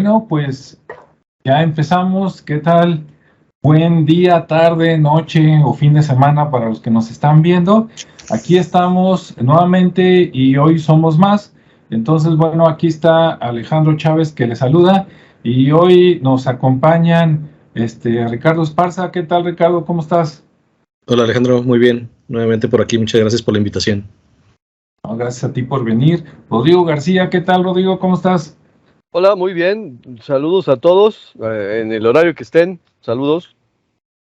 Bueno, pues ya empezamos. ¿Qué tal? Buen día, tarde, noche o fin de semana para los que nos están viendo. Aquí estamos nuevamente y hoy somos más. Entonces, bueno, aquí está Alejandro Chávez que le saluda y hoy nos acompañan Ricardo Esparza. ¿Qué tal, Ricardo? ¿Cómo estás? Hola Alejandro, muy bien. Nuevamente por aquí, muchas gracias por la invitación. No, gracias a ti por venir. Rodrigo García, ¿qué tal, Rodrigo? ¿Cómo estás? Hola, muy bien. Saludos a todos en el horario que estén. Saludos.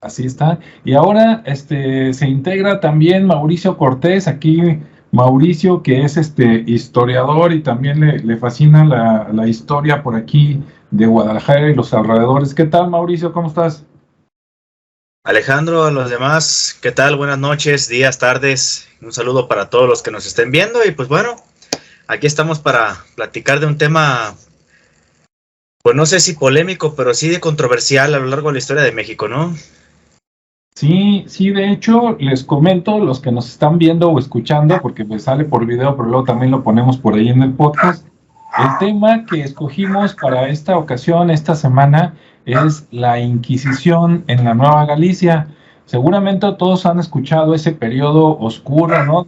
Así está. Y ahora se integra también Mauricio Cortés, aquí Mauricio, que es historiador y también le fascina la historia por aquí de Guadalajara y los alrededores. ¿Qué tal, Mauricio? ¿Cómo estás? Alejandro, a los demás, ¿qué tal? Buenas noches, días, tardes. Un saludo para todos los que nos estén viendo y pues bueno, aquí estamos para platicar de un tema, pues no sé si polémico, pero sí de controversial a lo largo de la historia de México, ¿no? Sí, sí, de hecho, les comento, los que nos están viendo o escuchando, porque pues sale por video, pero luego también lo ponemos por ahí en el podcast. El tema que escogimos para esta ocasión, esta semana, es la Inquisición en la Nueva Galicia. Seguramente todos han escuchado ese periodo oscuro, ¿no?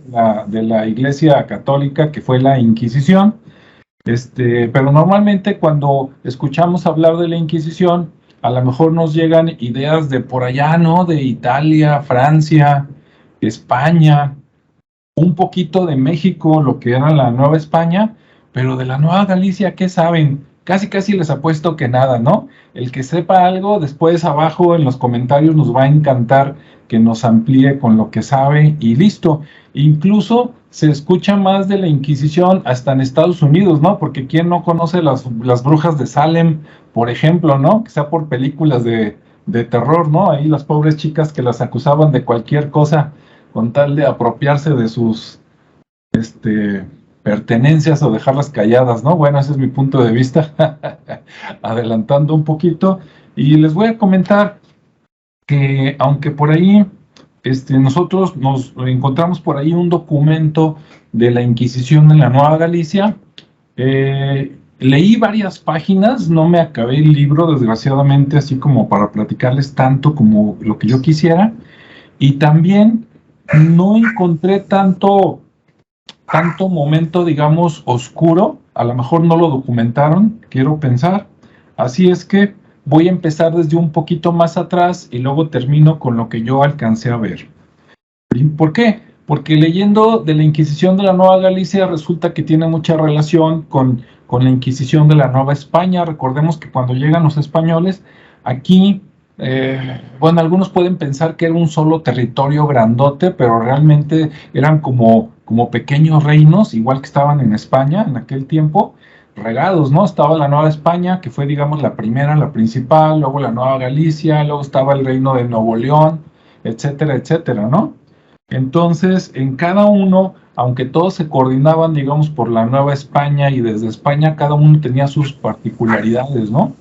De la Iglesia Católica, que fue la Inquisición. Pero normalmente cuando escuchamos hablar de la Inquisición, a lo mejor nos llegan ideas de por allá, ¿no? De Italia, Francia, España, un poquito de México, lo que era la Nueva España, pero de la Nueva Galicia, ¿qué saben? Casi casi les apuesto que nada, ¿no? El que sepa algo, después abajo en los comentarios nos va a encantar que nos amplíe con lo que sabe y listo. Incluso se escucha más de la Inquisición hasta en Estados Unidos, ¿no? Porque ¿quién no conoce las brujas de Salem, por ejemplo, ¿no? Que sea por películas de terror, ¿no? Ahí las pobres chicas que las acusaban de cualquier cosa con tal de apropiarse de sus pertenencias o dejarlas calladas, ¿no? Bueno, ese es mi punto de vista, adelantando un poquito. Y les voy a comentar que aunque por ahí nosotros nos encontramos por ahí un documento de la Inquisición en la Nueva Galicia, leí varias páginas, no me acabé el libro, desgraciadamente, así como para platicarles tanto como lo que yo quisiera, y también no encontré tanto momento, digamos, oscuro, a lo mejor no lo documentaron, quiero pensar, así es que voy a empezar desde un poquito más atrás y luego termino con lo que yo alcancé a ver. ¿Por qué? Porque leyendo de la Inquisición de la Nueva Galicia resulta que tiene mucha relación con la Inquisición de la Nueva España. Recordemos que cuando llegan los españoles, aquí, bueno, algunos pueden pensar que era un solo territorio grandote, pero realmente eran como pequeños reinos, igual que estaban en España en aquel tiempo, regados, ¿no? Estaba la Nueva España, que fue, digamos, la primera, la principal, luego la Nueva Galicia, luego estaba el reino de Nuevo León, etcétera, etcétera, ¿no? Entonces, en cada uno, aunque todos se coordinaban, digamos, por la Nueva España y desde España, cada uno tenía sus particularidades, ¿no?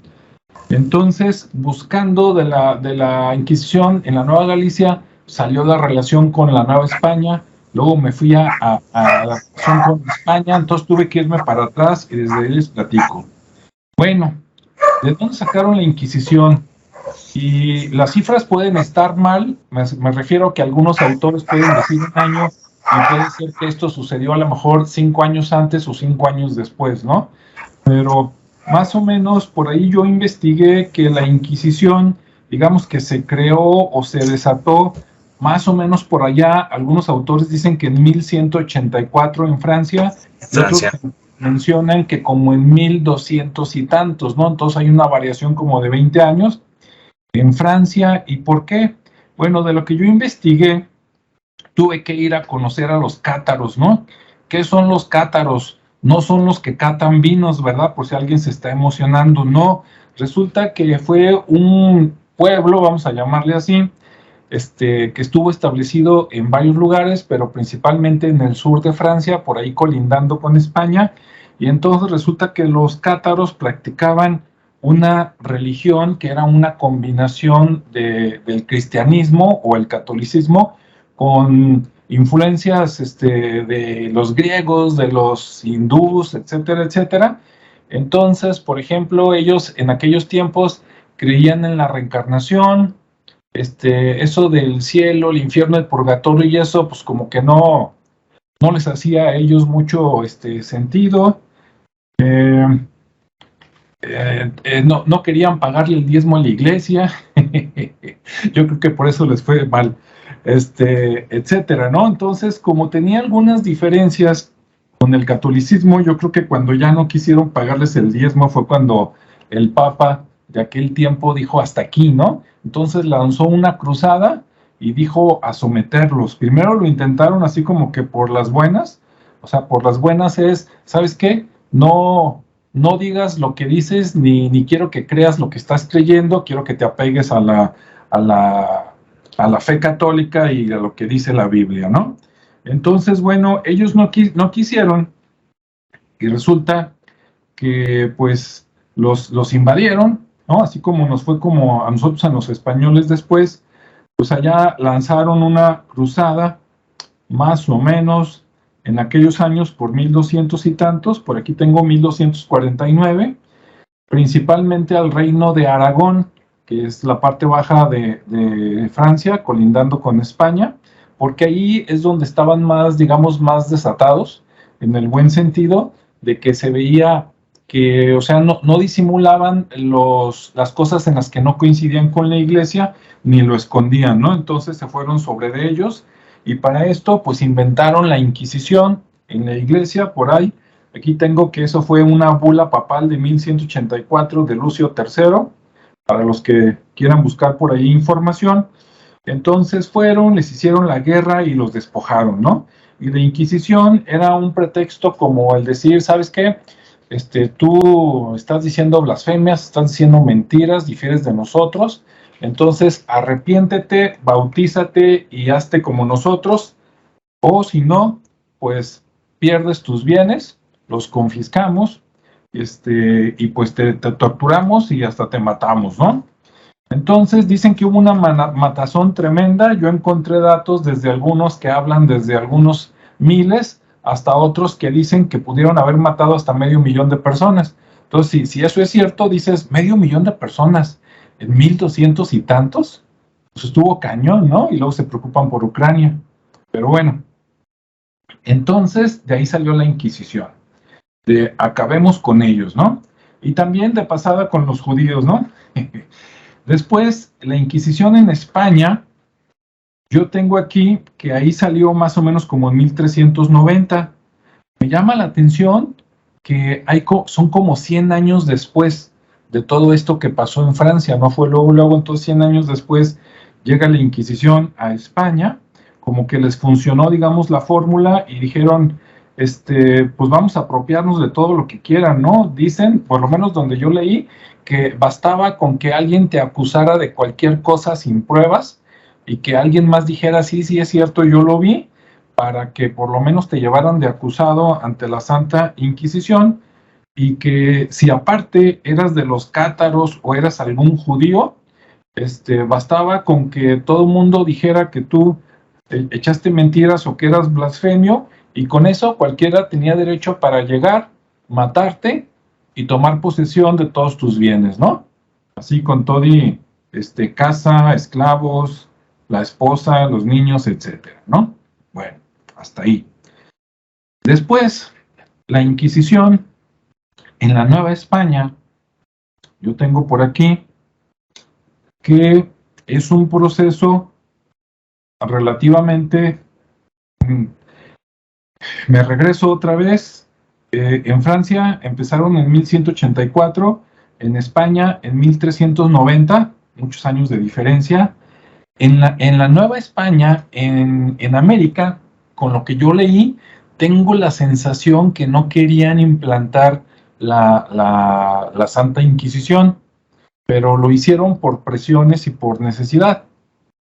Entonces, buscando de la Inquisición en la Nueva Galicia, salió la relación con la Nueva España, luego me fui a la relación con España, entonces tuve que irme para atrás y desde ahí les platico. Bueno, ¿de dónde sacaron la Inquisición? Y las cifras pueden estar mal, me refiero a que algunos autores pueden decir un año y puede ser que esto sucedió a lo mejor 5 años antes o 5 años después, ¿no? Pero más o menos por ahí yo investigué que la Inquisición, digamos que se creó o se desató más o menos por allá, algunos autores dicen que en 1184 en Francia, y otros mencionan que como en 1200 y tantos, ¿no? Entonces hay una variación como de 20 años en Francia. ¿Y por qué? Bueno, de lo que yo investigué, tuve que ir a conocer a los cátaros, ¿no? ¿Qué son los cátaros? No son los que catan vinos, ¿verdad? Por si alguien se está emocionando, no. Resulta que fue un pueblo, vamos a llamarle así, que estuvo establecido en varios lugares, pero principalmente en el sur de Francia, por ahí colindando con España, y entonces resulta que los cátaros practicaban una religión que era una combinación del cristianismo o el catolicismo con influencias de los griegos, de los hindús, etcétera, etcétera. Entonces, por ejemplo, ellos en aquellos tiempos creían en la reencarnación, eso del cielo, el infierno, el purgatorio y eso, pues como que no les hacía a ellos mucho sentido. No querían pagarle el diezmo a la iglesia. Yo creo que por eso les fue mal, etcétera, ¿no? Entonces, como tenía algunas diferencias con el catolicismo, yo creo que cuando ya no quisieron pagarles el diezmo fue cuando el Papa de aquel tiempo dijo hasta aquí, ¿no? Entonces lanzó una cruzada y dijo a someterlos. Primero lo intentaron así como que por las buenas, o sea, por las buenas es, ¿sabes qué? No digas lo que dices, ni quiero que creas lo que estás creyendo, quiero que te apegues a la fe católica y a lo que dice la Biblia, ¿no? Entonces, bueno, ellos no quisieron y resulta que pues los invadieron, ¿no? Así como nos fue como a nosotros, a los españoles después, pues allá lanzaron una cruzada, más o menos en aquellos años por 1200 y tantos, por aquí tengo 1249, principalmente al reino de Aragón, que es la parte baja de Francia, colindando con España, porque ahí es donde estaban más, digamos, más desatados, en el buen sentido, de que se veía que, o sea, no disimulaban las cosas en las que no coincidían con la iglesia, ni lo escondían, ¿no? Entonces se fueron sobre de ellos, y para esto, pues inventaron la Inquisición en la iglesia, por ahí. Aquí tengo que eso fue una bula papal de 1184 de Lucio III, para los que quieran buscar por ahí información. Entonces fueron, les hicieron la guerra y los despojaron, ¿no? Y la Inquisición era un pretexto como el decir, ¿sabes qué? Tú estás diciendo blasfemias, estás diciendo mentiras, difieres de nosotros, entonces arrepiéntete, bautízate y hazte como nosotros, o si no, pues pierdes tus bienes, los confiscamos, y pues te torturamos y hasta te matamos, ¿no? Entonces dicen que hubo una matazón tremenda. Yo encontré datos desde algunos que hablan desde algunos miles hasta otros que dicen que pudieron haber matado hasta 500,000 de personas. Entonces, si eso es cierto, dices 500,000 de personas en 1200 y tantos, pues estuvo cañón, ¿no? Y luego se preocupan por Ucrania. Pero bueno, entonces de ahí salió la Inquisición, de acabemos con ellos, ¿no? Y también de pasada con los judíos, ¿no? Después, la Inquisición en España, yo tengo aquí que ahí salió más o menos como en 1390. Me llama la atención que son como 100 años después de todo esto que pasó en Francia, ¿no? Fue luego, entonces 100 años después llega la Inquisición a España, como que les funcionó, digamos, la fórmula y dijeron, pues vamos a apropiarnos de todo lo que quieran, ¿no? Dicen, por lo menos donde yo leí, que bastaba con que alguien te acusara de cualquier cosa sin pruebas y que alguien más dijera, sí, es cierto, yo lo vi, para que por lo menos te llevaran de acusado ante la Santa Inquisición, y que si aparte eras de los cátaros o eras algún judío, bastaba con que todo el mundo dijera que tú echaste mentiras o que eras blasfemio, y con eso cualquiera tenía derecho para llegar, matarte y tomar posesión de todos tus bienes, ¿no? Así con todo y casa, esclavos, la esposa, los niños, etcétera, ¿no? Bueno, hasta ahí. Después, la Inquisición en la Nueva España, yo tengo por aquí que es un proceso relativamente, me regreso otra vez, en Francia empezaron en 1184, en España en 1390, muchos años de diferencia. En la Nueva España, en América, con lo que yo leí, tengo la sensación que no querían implantar la Santa Inquisición, pero lo hicieron por presiones y por necesidad.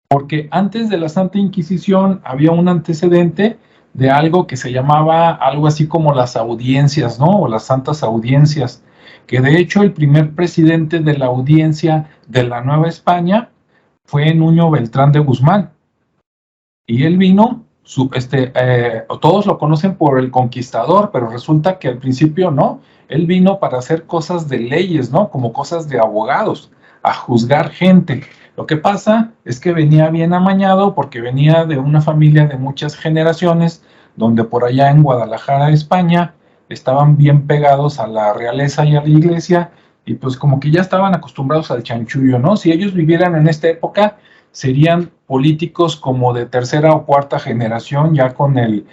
Porque antes de la Santa Inquisición había un antecedente de algo que se llamaba algo así como las audiencias, ¿no? O las santas audiencias, que de hecho el primer presidente de la audiencia de la Nueva España fue Nuño Beltrán de Guzmán. Y él vino todos lo conocen por el conquistador, pero resulta que al principio no. Él vino para hacer cosas de leyes, ¿no? Como cosas de abogados, a juzgar gente. Lo que pasa es que venía bien amañado porque venía de una familia de muchas generaciones, donde por allá en Guadalajara, España, estaban bien pegados a la realeza y a la iglesia, y pues como que ya estaban acostumbrados al chanchullo, ¿no? Si ellos vivieran en esta época, serían políticos como de tercera o cuarta generación, ya con el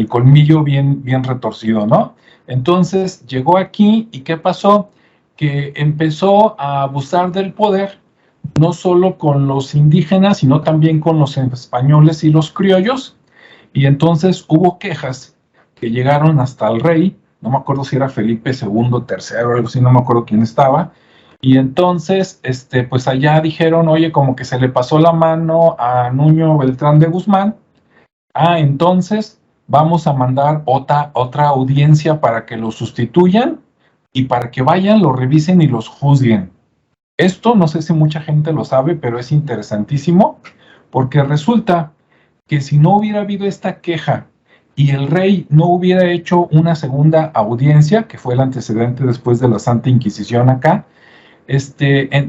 colmillo bien retorcido, ¿no? Entonces llegó aquí y ¿qué pasó? Que empezó a abusar del poder, no solo con los indígenas, sino también con los españoles y los criollos, y entonces hubo quejas que llegaron hasta el rey, no me acuerdo si era Felipe II, tercero, algo así, no me acuerdo quién estaba, y entonces, pues allá dijeron, oye, como que se le pasó la mano a Nuño Beltrán de Guzmán, entonces vamos a mandar otra audiencia para que lo sustituyan y para que vayan, lo revisen y los juzguen. Esto no sé si mucha gente lo sabe, pero es interesantísimo, porque resulta que si no hubiera habido esta queja y el rey no hubiera hecho una segunda audiencia, que fue el antecedente después de la Santa Inquisición acá,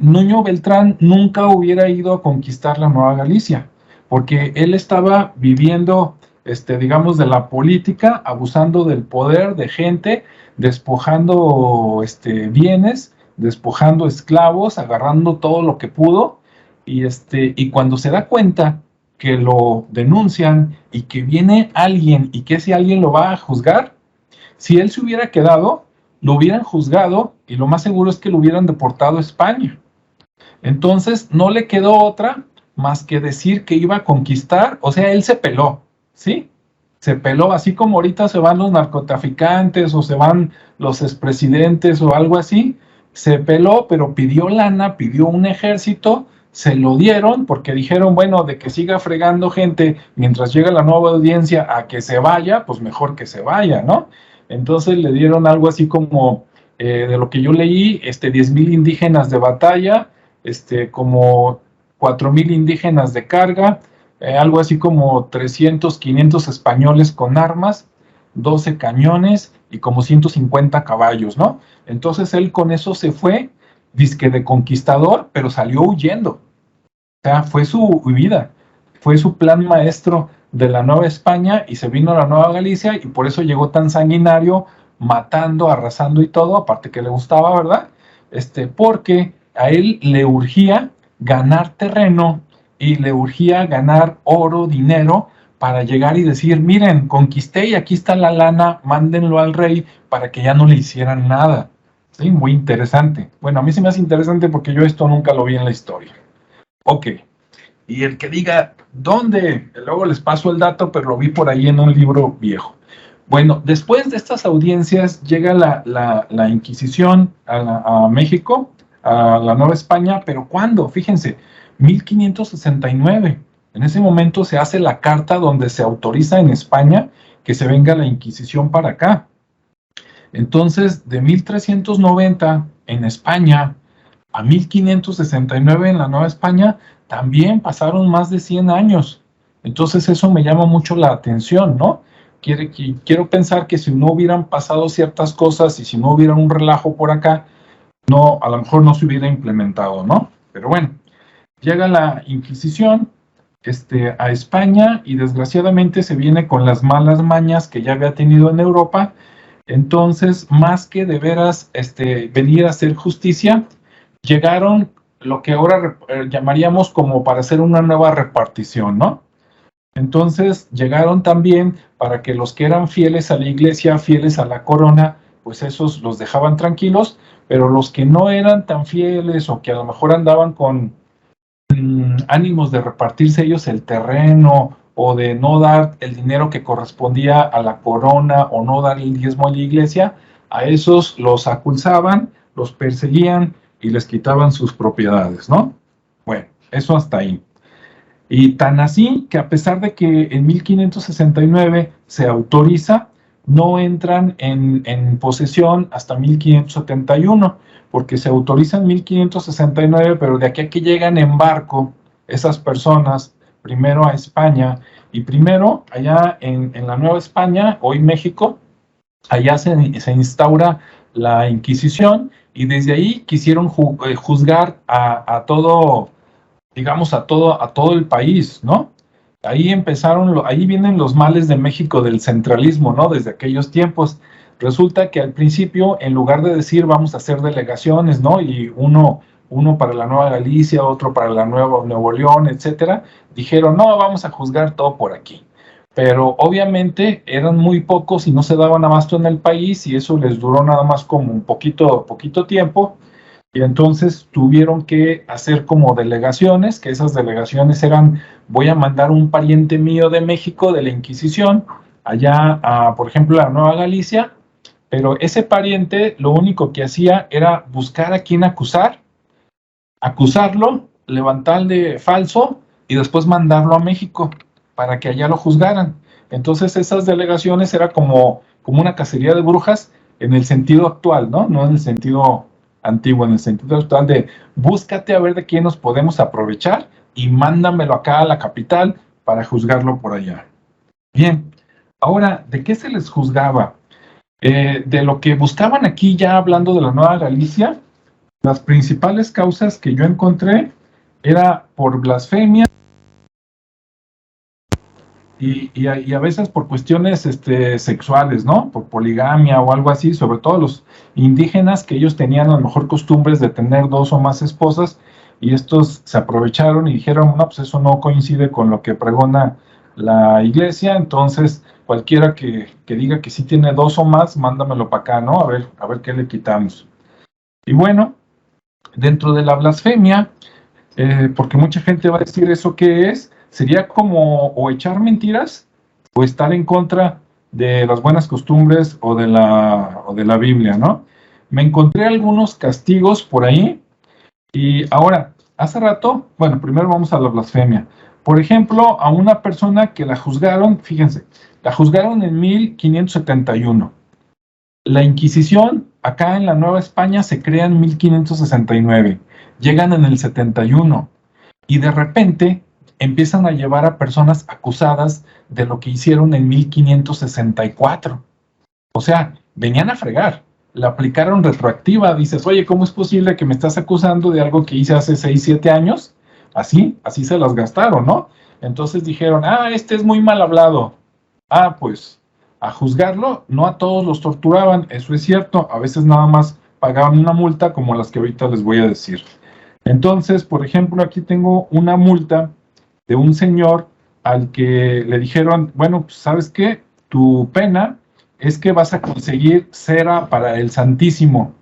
Nuño Beltrán nunca hubiera ido a conquistar la Nueva Galicia, porque él estaba viviendo, digamos, de la política, abusando del poder de gente, despojando bienes, despojando esclavos, agarrando todo lo que pudo, y cuando se da cuenta que lo denuncian y que viene alguien y que ese alguien lo va a juzgar, si él se hubiera quedado, lo hubieran juzgado y lo más seguro es que lo hubieran deportado a España. Entonces no le quedó otra más que decir que iba a conquistar, o sea, él se peló, ¿sí? Se peló, así como ahorita se van los narcotraficantes o se van los expresidentes o algo así, se peló, pero pidió lana, pidió un ejército, se lo dieron porque dijeron, bueno, de que siga fregando gente mientras llega la nueva audiencia a que se vaya, pues mejor que se vaya, ¿no? Entonces le dieron algo así como, de lo que yo leí, 10,000 indígenas de batalla, como 4,000 indígenas de carga, algo así como 300, 500 españoles con armas, 12 cañones y como 150 caballos, ¿no? Entonces él con eso se fue, dizque de conquistador, pero salió huyendo. O sea, fue su huida, fue su plan maestro de la Nueva España y se vino a la Nueva Galicia y por eso llegó tan sanguinario, matando, arrasando y todo, aparte que le gustaba, ¿verdad? Porque a él le urgía ganar terreno y le urgía ganar oro, dinero, para llegar y decir, miren, conquisté y aquí está la lana, mándenlo al rey para que ya no le hicieran nada. Sí, muy interesante. Bueno, a mí se me hace interesante porque yo esto nunca lo vi en la historia. Ok. Y el que diga, ¿dónde? Luego les paso el dato, pero lo vi por ahí en un libro viejo. Bueno, después de estas audiencias llega la Inquisición a México, a la Nueva España, pero ¿cuándo? Fíjense, 1569. En ese momento se hace la carta donde se autoriza en España que se venga la Inquisición para acá. Entonces, de 1390 en España a 1569 en la Nueva España, también pasaron más de 100 años. Entonces eso me llama mucho la atención, ¿no? Quiero pensar que si no hubieran pasado ciertas cosas y si no hubiera un relajo por acá, no, a lo mejor no se hubiera implementado, ¿no? Pero bueno, llega la Inquisición a España y desgraciadamente se viene con las malas mañas que ya había tenido en Europa. Entonces, más que de veras venir a hacer justicia, llegaron lo que ahora llamaríamos como para hacer una nueva repartición, ¿no? Entonces llegaron también para que los que eran fieles a la iglesia, fieles a la corona, pues esos los dejaban tranquilos, pero los que no eran tan fieles o que a lo mejor andaban con ánimos de repartirse ellos el terreno o de no dar el dinero que correspondía a la corona o no dar el diezmo a la iglesia, a esos los acusaban, los perseguían y les quitaban sus propiedades, ¿no? Bueno, eso hasta ahí. Y tan así que a pesar de que en 1569 se autoriza, no entran en posesión hasta 1571, porque se autoriza en 1569, pero de aquí a que llegan en barco esas personas primero a España, y primero allá en la Nueva España, hoy México, allá se instaura la Inquisición, y desde ahí quisieron juzgar a todo, digamos, a todo el país, ¿no? Ahí empezaron, ahí vienen los males de México del centralismo, ¿no? Desde aquellos tiempos. Resulta que al principio, en lugar de decir vamos a hacer delegaciones, ¿no? Y uno para la Nueva Galicia, otro para la Nuevo León, etcétera, dijeron, no, vamos a juzgar todo por aquí. Pero obviamente eran muy pocos y no se daban abasto en el país, y eso les duró nada más como un poquito tiempo, y entonces tuvieron que hacer como delegaciones, que esas delegaciones eran, voy a mandar un pariente mío de México, de la Inquisición, allá a, por ejemplo, a Nueva Galicia, pero ese pariente lo único que hacía era buscar a quién acusarlo, levantarle falso y después mandarlo a México para que allá lo juzgaran. Entonces esas delegaciones era como una cacería de brujas en el sentido actual, ¿no? No en el sentido antiguo, en el sentido actual de búscate a ver de quién nos podemos aprovechar y mándamelo acá a la capital para juzgarlo por allá. Bien, ahora, ¿de qué se les juzgaba? De lo que buscaban aquí, ya hablando de la Nueva Galicia, las principales causas que yo encontré era por blasfemia y a veces por cuestiones sexuales, ¿no? Por poligamia o algo así, sobre todo los indígenas, que ellos tenían a lo mejor costumbres de tener 2 o más esposas, y estos se aprovecharon y dijeron, no, pues eso no coincide con lo que pregona la iglesia, entonces cualquiera que diga que sí tiene 2 o más, mándamelo para acá, ¿no? A ver qué le quitamos. Y bueno, dentro de la blasfemia, porque mucha gente va a decir, ¿eso qué es? Sería como o echar mentiras o estar en contra de las buenas costumbres o de la Biblia, ¿no? Me encontré algunos castigos por ahí, y ahora, hace rato, bueno, primero vamos a la blasfemia. Por ejemplo, a una persona que la juzgaron, fíjense, la juzgaron en 1571. La Inquisición, acá en la Nueva España, se crea en 1569. Llegan en el 71. Y de repente empiezan a llevar a personas acusadas de lo que hicieron en 1564. O sea, venían a fregar. La aplicaron retroactiva. Dices, oye, ¿cómo es posible que me estás acusando de algo que hice hace 6, 7 años? Así se las gastaron, ¿no? Entonces dijeron, este es muy mal hablado. Pues a juzgarlo, no a todos los torturaban, eso es cierto, a veces nada más pagaban una multa como las que ahorita les voy a decir. Entonces, por ejemplo, aquí tengo una multa de un señor al que le dijeron, bueno, pues, ¿sabes qué? Tu pena es que vas a conseguir cera para el Santísimo,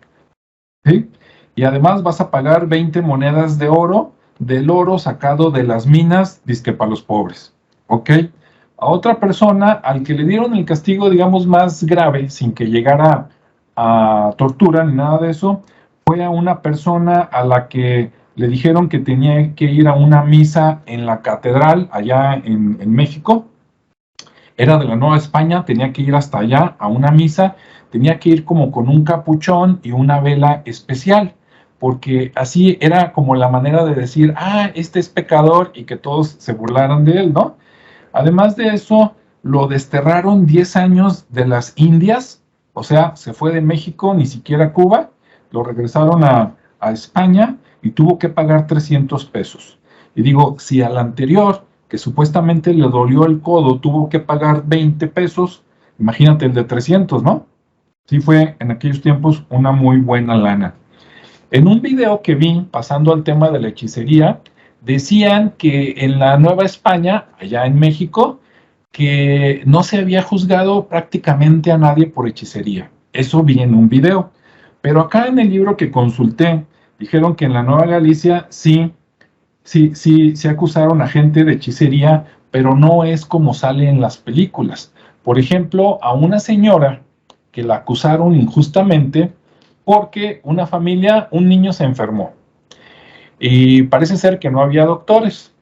¿sí? Y además vas a pagar 20 monedas de oro, del oro sacado de las minas, dizque para los pobres, ¿ok? A otra persona, al que le dieron el castigo, digamos, más grave, sin que llegara a tortura ni nada de eso, fue a una persona a la que le dijeron que tenía que ir a una misa en la catedral, allá en México. Era de la Nueva España, tenía que ir hasta allá a una misa, tenía que ir como con un capuchón y una vela especial, porque así era como la manera de decir, este es pecador, y que todos se burlaran de él, ¿no? Además de eso, lo desterraron 10 años de las Indias, o sea, se fue de México, ni siquiera a Cuba, lo regresaron a España y tuvo que pagar 300 pesos. Y digo, si al anterior, que supuestamente le dolió el codo, tuvo que pagar 20 pesos, imagínate el de 300, ¿no? Sí fue en aquellos tiempos una muy buena lana. En un video que vi, pasando al tema de la hechicería, decían que en la Nueva España, allá en México, que no se había juzgado prácticamente a nadie por hechicería. Eso vi en un video. Pero acá en el libro que consulté, dijeron que en la Nueva Galicia sí acusaron a gente de hechicería, pero no es como sale en las películas. Por ejemplo, a una señora que la acusaron injustamente porque una familia, un niño se enfermó. Y parece ser que no había doctores.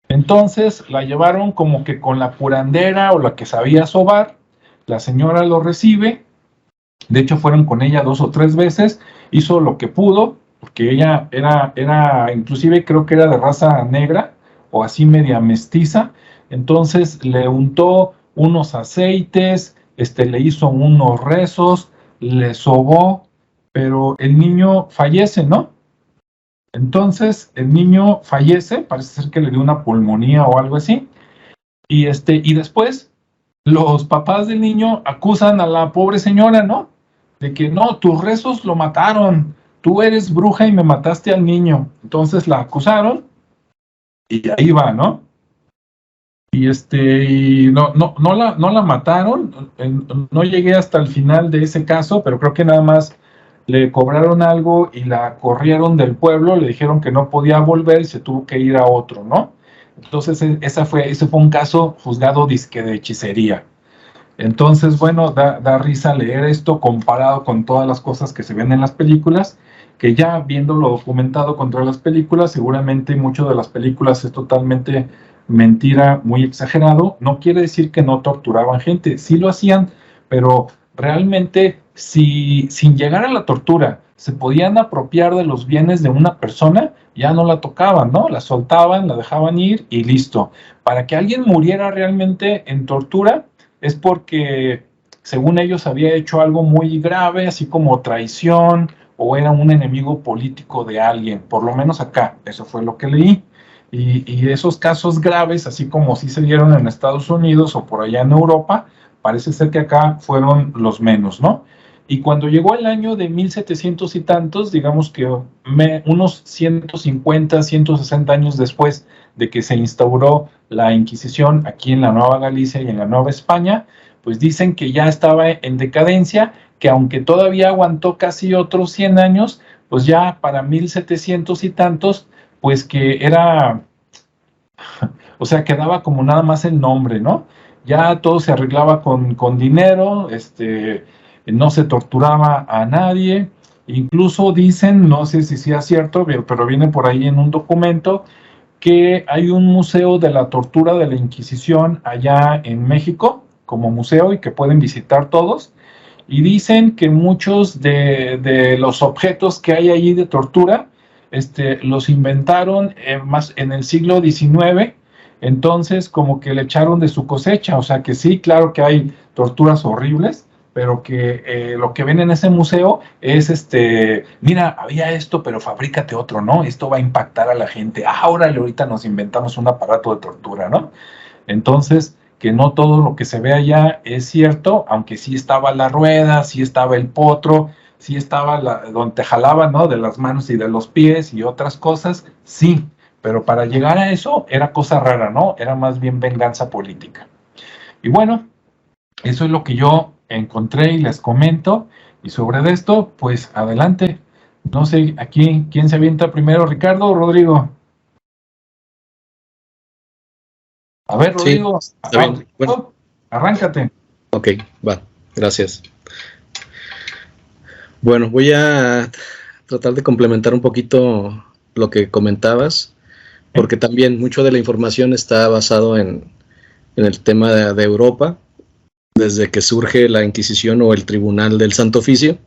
Entonces la llevaron como que con la curandera o la que sabía sobar. La señora lo recibe. De hecho, fueron con ella 2 o 3 veces. Hizo lo que pudo, porque ella era inclusive creo que era de raza negra, o así media mestiza. Entonces le untó unos aceites, le hizo unos rezos, le sobó, pero el niño fallece, ¿no? Entonces el niño fallece, parece ser que le dio una pulmonía o algo así, y después los papás del niño acusan a la pobre señora, ¿no? De que no, tus rezos lo mataron, tú eres bruja y me mataste al niño. Entonces la acusaron y ahí va, ¿no? Y no la mataron, no llegué hasta el final de ese caso, pero creo que nada más le cobraron algo y la corrieron del pueblo, le dijeron que no podía volver y se tuvo que ir a otro, ¿no? Entonces ese fue un caso juzgado disque de hechicería. Entonces, bueno, da risa leer esto comparado con todas las cosas que se ven en las películas, que ya viéndolo documentado contra las películas, seguramente mucho de las películas es totalmente mentira, muy exagerado. No quiere decir que no torturaban gente, sí lo hacían, pero realmente si sin llegar a la tortura se podían apropiar de los bienes de una persona, ya no la tocaban, ¿no? La soltaban, la dejaban ir y listo. Para que alguien muriera realmente en tortura es porque, según ellos, había hecho algo muy grave, así como traición, o era un enemigo político de alguien, por lo menos acá, eso fue lo que leí. Y esos casos graves, así como sí se dieron en Estados Unidos o por allá en Europa, parece ser que acá fueron los menos, ¿no? Y cuando llegó el año de 1700 y tantos, digamos que unos 150, 160 años después de que se instauró la Inquisición aquí en la Nueva Galicia y en la Nueva España, pues dicen que ya estaba en decadencia, que aunque todavía aguantó casi otros 100 años, pues ya para 1700 y tantos, pues que era, o sea, quedaba como nada más el nombre, ¿no? Ya todo se arreglaba con dinero, no se torturaba a nadie, incluso dicen, no sé si sea cierto, pero viene por ahí en un documento, que hay un museo de la tortura de la Inquisición allá en México, como museo, y que pueden visitar todos, y dicen que muchos de los objetos que hay allí de tortura, los inventaron más en el siglo XIX, entonces como que le echaron de su cosecha, o sea que sí, claro que hay torturas horribles, pero que lo que ven en ese museo es, mira, había esto, pero fabrícate otro, ¿no? Esto va a impactar a la gente. Órale, ahorita nos inventamos un aparato de tortura, ¿no? Entonces, que no todo lo que se ve allá es cierto, aunque sí estaba la rueda, sí estaba el potro, sí estaba donde te jalaban, ¿no? De las manos y de los pies y otras cosas, sí, pero para llegar a eso era cosa rara, ¿no? Era más bien venganza política. Y bueno, eso es lo que yo encontré y les comento, y sobre esto, pues adelante. No sé, aquí, ¿quién se avienta primero, Ricardo o Rodrigo? A ver, Rodrigo, sí, está bien. Bueno, arráncate. Ok, va, gracias. Bueno, voy a tratar de complementar un poquito lo que comentabas, porque también mucho de la información está basado en el tema de Europa, desde que surge la Inquisición o el Tribunal del Santo Oficio,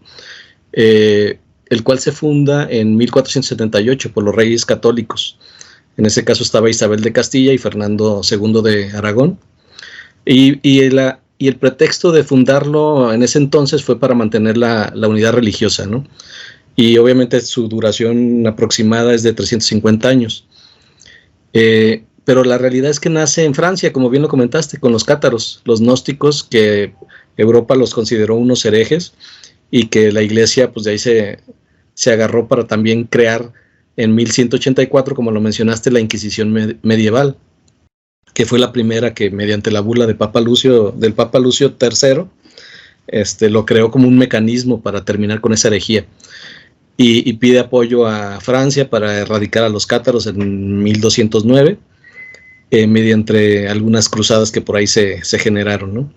el cual se funda en 1478 por los reyes católicos. En ese caso estaba Isabel de Castilla y Fernando II de Aragón. Y el pretexto de fundarlo en ese entonces fue para mantener la unidad religiosa, ¿no? Y obviamente su duración aproximada es de 350 años. Pero la realidad es que nace en Francia, como bien lo comentaste, con los cátaros, los gnósticos, que Europa los consideró unos herejes y que la iglesia pues de ahí se agarró para también crear en 1184, como lo mencionaste, la Inquisición medieval, que fue la primera que mediante la bula del Papa Lucio III, lo creó como un mecanismo para terminar con esa herejía. Y pide apoyo a Francia para erradicar a los cátaros en 1209, mediante algunas cruzadas que por ahí se generaron, ¿no?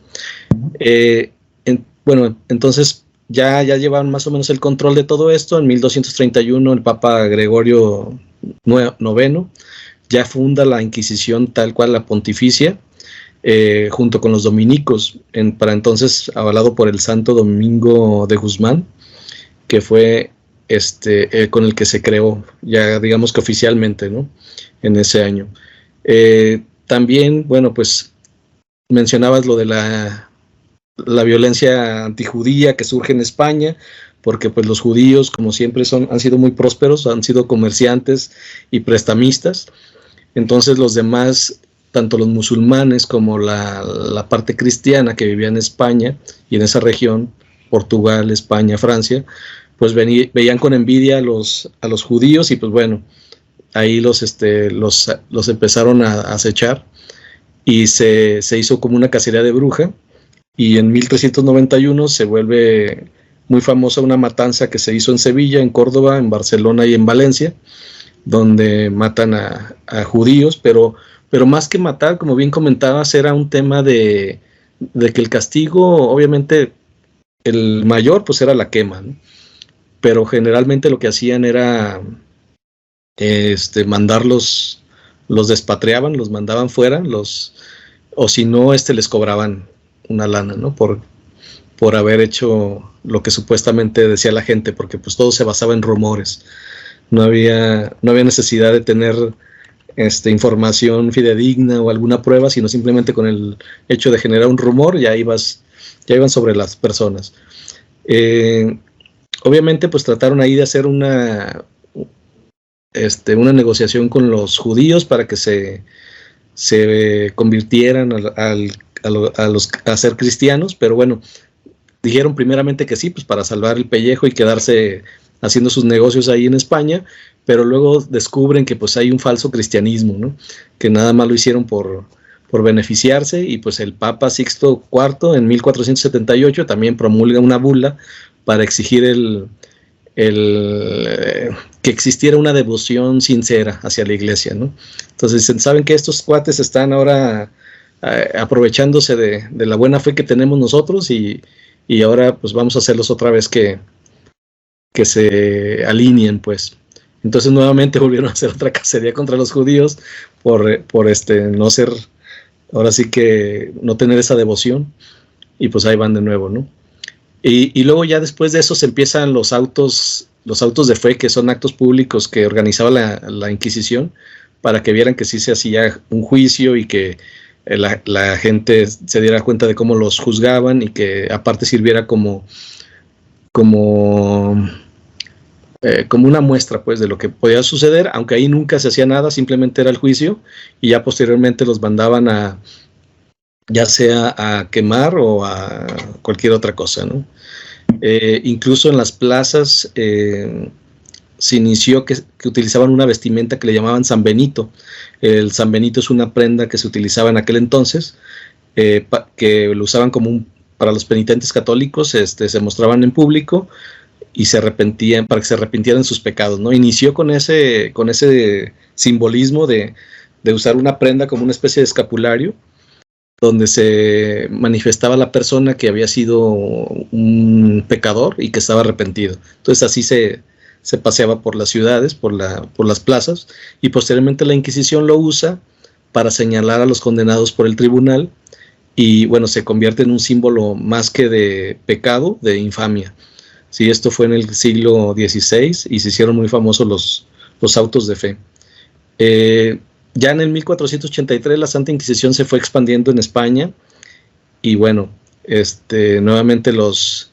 Bueno, entonces ya llevaban más o menos el control de todo esto. En 1231 el Papa Gregorio IX ya funda la Inquisición tal cual, la pontificia, junto con los dominicos, para entonces avalado por el Santo Domingo de Guzmán, que fue con el que se creó, ya digamos que oficialmente, ¿no? En ese año. También, bueno, pues mencionabas lo de la violencia antijudía que surge en España, porque pues los judíos, como siempre, han sido muy prósperos, han sido comerciantes y prestamistas. Entonces los demás, tanto los musulmanes como la parte cristiana que vivía en España y en esa región, Portugal, España, Francia, pues veían con envidia a los judíos, y pues bueno, ahí los empezaron a acechar, y se hizo como una cacería de bruja, y en 1391 se vuelve muy famosa una matanza que se hizo en Sevilla, en Córdoba, en Barcelona y en Valencia, donde matan a judíos, pero más que matar, como bien comentabas, era un tema de que el castigo, obviamente, el mayor pues era la quema, ¿no? Pero generalmente lo que hacían era mandarlos, los despatriaban, los mandaban fuera, o si no, les cobraban una lana, ¿no? Por haber hecho lo que supuestamente decía la gente, porque pues todo se basaba en rumores. No había necesidad de tener información fidedigna o alguna prueba, sino simplemente con el hecho de generar un rumor ya iban sobre las personas. Obviamente pues trataron ahí de hacer una negociación con los judíos para que se convirtieran a ser cristianos, pero bueno, dijeron primeramente que sí, pues para salvar el pellejo y quedarse haciendo sus negocios ahí en España, pero luego descubren que pues hay un falso cristianismo, ¿no? Que nada más lo hicieron por beneficiarse, y pues el Papa Sixto IV en 1478 también promulga una bula para exigir que existiera una devoción sincera hacia la iglesia, ¿no? Entonces dicen, ¿saben que estos cuates están ahora aprovechándose de la buena fe que tenemos nosotros, y ahora pues vamos a hacerlos otra vez que se alineen, pues? Entonces nuevamente volvieron a hacer otra cacería contra los judíos por no ser, ahora sí que no tener esa devoción, y pues ahí van de nuevo, ¿no? Y luego ya después de eso se empiezan los autos de fe, que son actos públicos que organizaba la Inquisición, para que vieran que sí se hacía un juicio, y que la gente se diera cuenta de cómo los juzgaban, y que aparte sirviera como una muestra pues de lo que podía suceder, aunque ahí nunca se hacía nada, simplemente era el juicio, y ya posteriormente los mandaban ya sea a quemar o a cualquier otra cosa, ¿no? Incluso en las plazas se inició que utilizaban una vestimenta que le llamaban San Benito. El San Benito es una prenda que se utilizaba en aquel entonces, que lo usaban para los penitentes católicos, se mostraban en público y se arrepentían, para que se arrepintieran de sus pecados, ¿no? Inició con ese simbolismo de usar una prenda como una especie de escapulario, donde se manifestaba la persona que había sido un pecador y que estaba arrepentido. Entonces así se paseaba por las ciudades, por las plazas, y posteriormente la Inquisición lo usa para señalar a los condenados por el tribunal, y bueno, se convierte en un símbolo más que de pecado, de infamia. Sí, esto fue en el siglo XVI, y se hicieron muy famosos los autos de fe. Ya en el 1483 la Santa Inquisición se fue expandiendo en España, y bueno, nuevamente los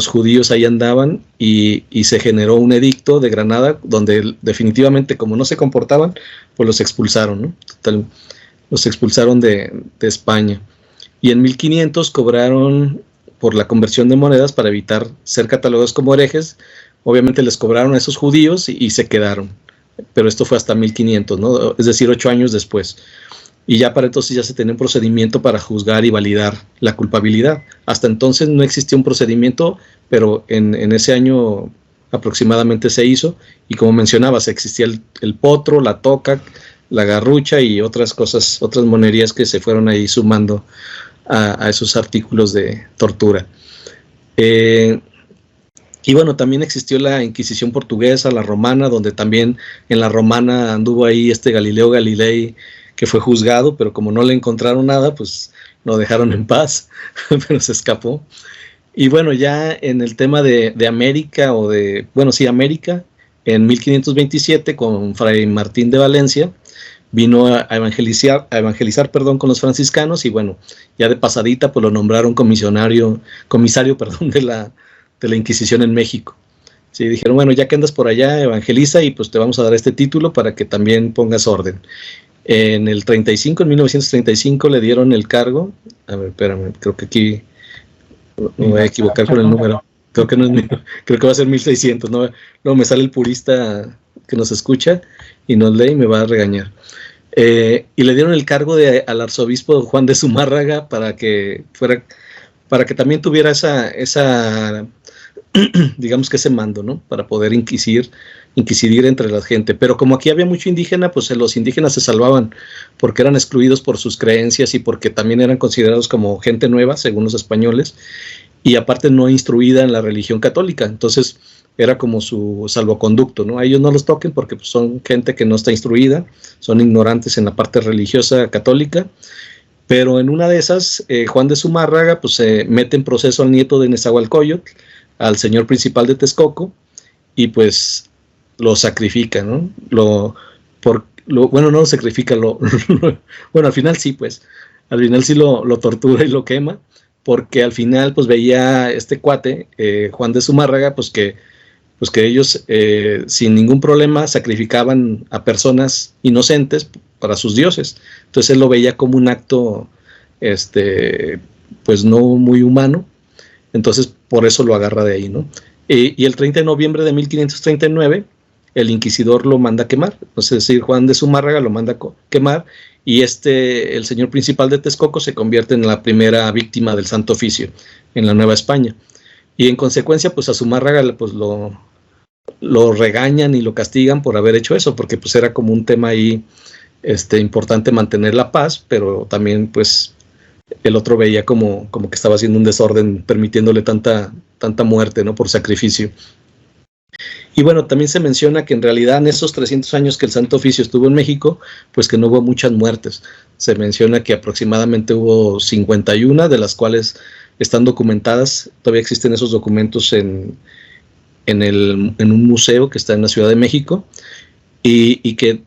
judíos ahí andaban, y se generó un edicto de Granada, donde definitivamente, como no se comportaban, pues los expulsaron, ¿no? Total, los expulsaron de España. Y en 1500 cobraron por la conversión de monedas para evitar ser catalogados como herejes. Obviamente les cobraron a esos judíos y se quedaron. Pero esto fue hasta 1500, ¿no? Es decir, 8 años después. Y ya para entonces ya se tenía un procedimiento para juzgar y validar la culpabilidad. Hasta entonces no existía un procedimiento, pero en ese año aproximadamente se hizo. Y como mencionabas, existía el potro, la toca, la garrucha y otras cosas, otras monerías que se fueron ahí sumando a esos artículos de tortura. Y bueno, también existió la Inquisición portuguesa, la romana, donde también en la romana anduvo ahí Galileo Galilei, que fue juzgado, pero como no le encontraron nada, pues lo dejaron en paz, pero se escapó. Y bueno, ya en el tema de América, América, en 1527, con Fray Martín de Valencia, vino a evangelizar, con los franciscanos, y bueno, ya de pasadita pues lo nombraron comisario de la Inquisición en México. Sí, dijeron, bueno, ya que andas por allá, evangeliza y pues te vamos a dar este título para que también pongas orden. En 1935 le dieron el cargo. A ver, espérame, creo que aquí me voy a equivocar con el número. Creo que no es mío, creo que va a ser 1600. No, luego me sale el purista que nos escucha y nos lee y me va a regañar. Y le dieron el cargo al arzobispo Juan de Zumárraga para que también tuviera esa digamos que ese mando, ¿no? Para poder incidir entre la gente. Pero como aquí había mucho indígena, pues los indígenas se salvaban porque eran excluidos por sus creencias y porque también eran considerados como gente nueva, según los españoles, y aparte no instruida en la religión católica. Entonces era como su salvoconducto, ¿no? A ellos no los toquen porque pues, son gente que no está instruida, son ignorantes en la parte religiosa católica. Pero en una de esas, Juan de Zumárraga pues mete en proceso al nieto de Nezahualcóyotl, al señor principal de Texcoco, y pues lo sacrifica, ¿no? Bueno, no lo sacrifica, bueno, al final sí, pues, al final sí lo tortura y lo quema, porque al final pues veía este cuate, Juan de Zumárraga, pues que ellos sin ningún problema sacrificaban a personas inocentes para sus dioses. Entonces él lo veía como un acto, pues no muy humano. Entonces, por eso lo agarra de ahí, ¿no? Y el 30 de noviembre de 1539, el inquisidor lo manda a quemar. Es decir, Juan de Zumárraga lo manda a quemar, y el señor principal de Texcoco se convierte en la primera víctima del Santo Oficio en la Nueva España. Y en consecuencia, pues a Zumárraga pues, lo regañan y lo castigan por haber hecho eso, porque pues era como un tema ahí importante mantener la paz, pero también pues el otro veía como que estaba haciendo un desorden, permitiéndole tanta muerte, ¿no? Por sacrificio. Y bueno, también se menciona que en realidad en esos 300 años que el Santo Oficio estuvo en México, pues que no hubo muchas muertes. Se menciona que aproximadamente hubo 51, de las cuales están documentadas. Todavía existen esos documentos en un museo que está en la Ciudad de México, y que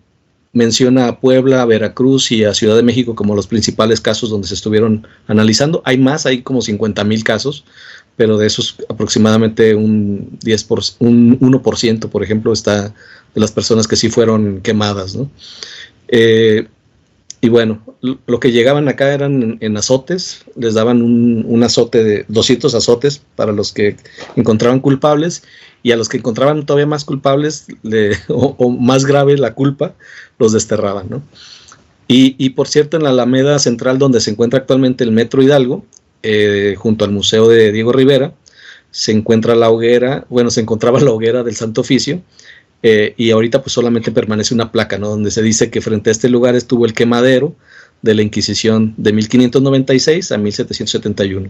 menciona a Puebla, a Veracruz y a Ciudad de México como los principales casos donde se estuvieron analizando. Hay más, hay como 50,000 casos, pero de esos aproximadamente un 1%, por ejemplo, está de las personas que sí fueron quemadas, ¿no? Y bueno, lo que llegaban acá eran en azotes, les daban un azote de 200 azotes para los que encontraban culpables, y a los que encontraban todavía más culpables o más grave la culpa, los desterraban, ¿no? Y por cierto, en la Alameda Central, donde se encuentra actualmente el Metro Hidalgo, junto al Museo de Diego Rivera, se encontraba la hoguera del Santo Oficio, y ahorita pues solamente permanece una placa, ¿no? Donde se dice que frente a este lugar estuvo el quemadero de la Inquisición de 1596 a 1771.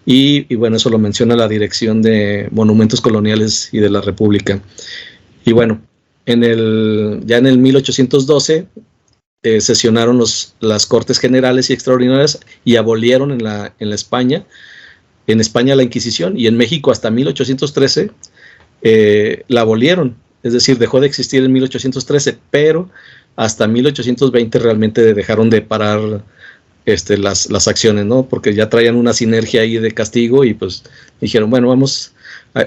Y bueno, eso lo menciona la Dirección de Monumentos Coloniales y de la República. Y bueno, ya en el 1812 sesionaron las Cortes Generales y Extraordinarias y abolieron en España la Inquisición, y en México hasta 1813 la abolieron. Es decir, dejó de existir en 1813, pero hasta 1820 realmente dejaron de parar las acciones, ¿no? Porque ya traían una sinergia ahí de castigo, y pues dijeron, bueno,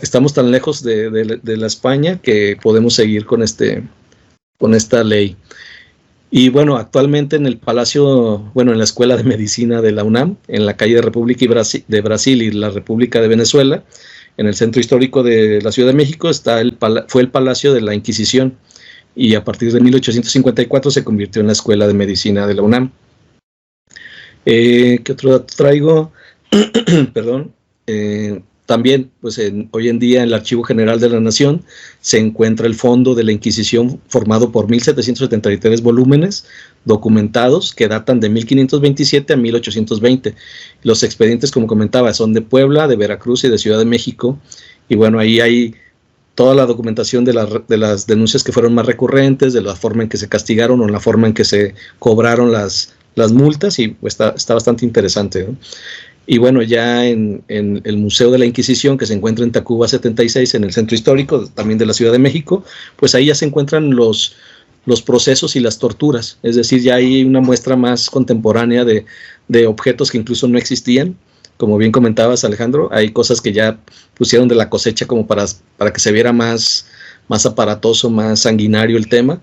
estamos tan lejos de la España que podemos seguir con esta ley. Y bueno, actualmente en el Palacio, en la Escuela de Medicina de la UNAM, en la calle de República de Brasil y la República de Venezuela, en el centro histórico de la Ciudad de México, fue el Palacio de la Inquisición, y a partir de 1854 se convirtió en la Escuela de Medicina de la UNAM. ¿Qué otro dato traigo? Perdón. También, pues hoy en día en el Archivo General de la Nación se encuentra el Fondo de la Inquisición, formado por 1773 volúmenes documentados que datan de 1527 a 1820. Los expedientes, como comentaba, son de Puebla, de Veracruz y de Ciudad de México. Y bueno, ahí hay toda la documentación de las denuncias que fueron más recurrentes, de la forma en que se castigaron o la forma en que se cobraron las multas, y pues, está bastante interesante, ¿no? Y bueno, ya en el Museo de la Inquisición, que se encuentra en Tacuba 76, en el centro histórico también de la Ciudad de México, pues ahí ya se encuentran los los procesos y las torturas. Es decir, ya hay una muestra más contemporánea de objetos que incluso no existían. Como bien comentabas, Alejandro, hay cosas que ya pusieron de la cosecha como para que se viera más aparatoso, más sanguinario el tema,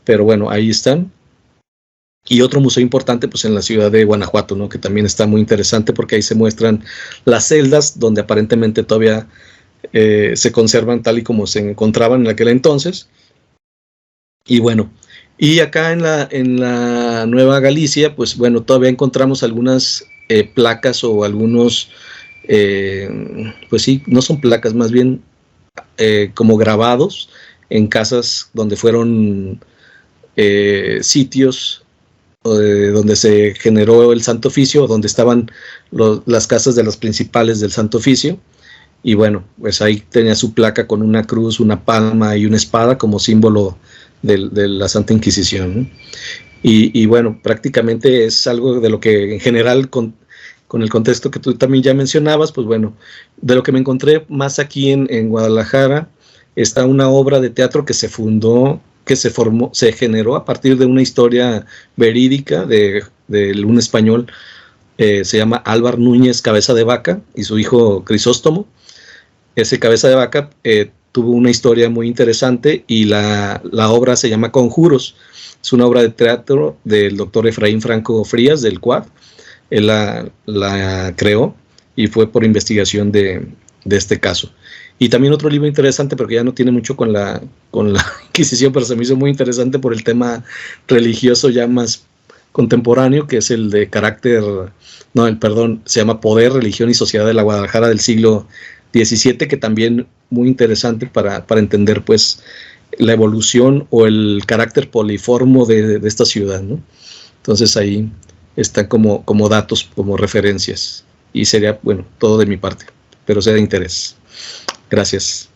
pero bueno, ahí están. Y otro museo importante, pues en la ciudad de Guanajuato, ¿no? Que también está muy interesante porque ahí se muestran las celdas donde aparentemente todavía se conservan tal y como se encontraban en aquel entonces. Y bueno, y acá en la Nueva Galicia, pues bueno, todavía encontramos algunas placas o algunos, pues sí, no son placas, más bien como grabados en casas donde fueron sitios donde se generó el Santo Oficio, donde estaban las casas de los principales del Santo Oficio. Y bueno, pues ahí tenía su placa con una cruz, una palma y una espada como símbolo de la Santa Inquisición, ¿no? Y bueno, prácticamente es algo de lo que en general, con el contexto que tú también ya mencionabas, pues bueno, de lo que me encontré más aquí en Guadalajara, está una obra de teatro que se generó a partir de una historia verídica de un español, se llama Álvar Núñez Cabeza de Vaca, y su hijo Crisóstomo. Ese Cabeza de Vaca tuvo una historia muy interesante, y la obra se llama Conjuros. Es una obra de teatro del doctor Efraín Franco Frías, del CUAD. Él la creó, y fue por investigación de este caso. Y también otro libro interesante, porque ya no tiene mucho con la Inquisición, pero se me hizo muy interesante por el tema religioso ya más contemporáneo, que es el de se llama Poder, Religión y Sociedad de la Guadalajara del siglo XVII, que también muy interesante para entender pues la evolución o el carácter poliformo de esta ciudad, ¿no? Entonces ahí están como datos, como referencias, y sería, bueno, todo de mi parte, pero sea de interés. Gracias.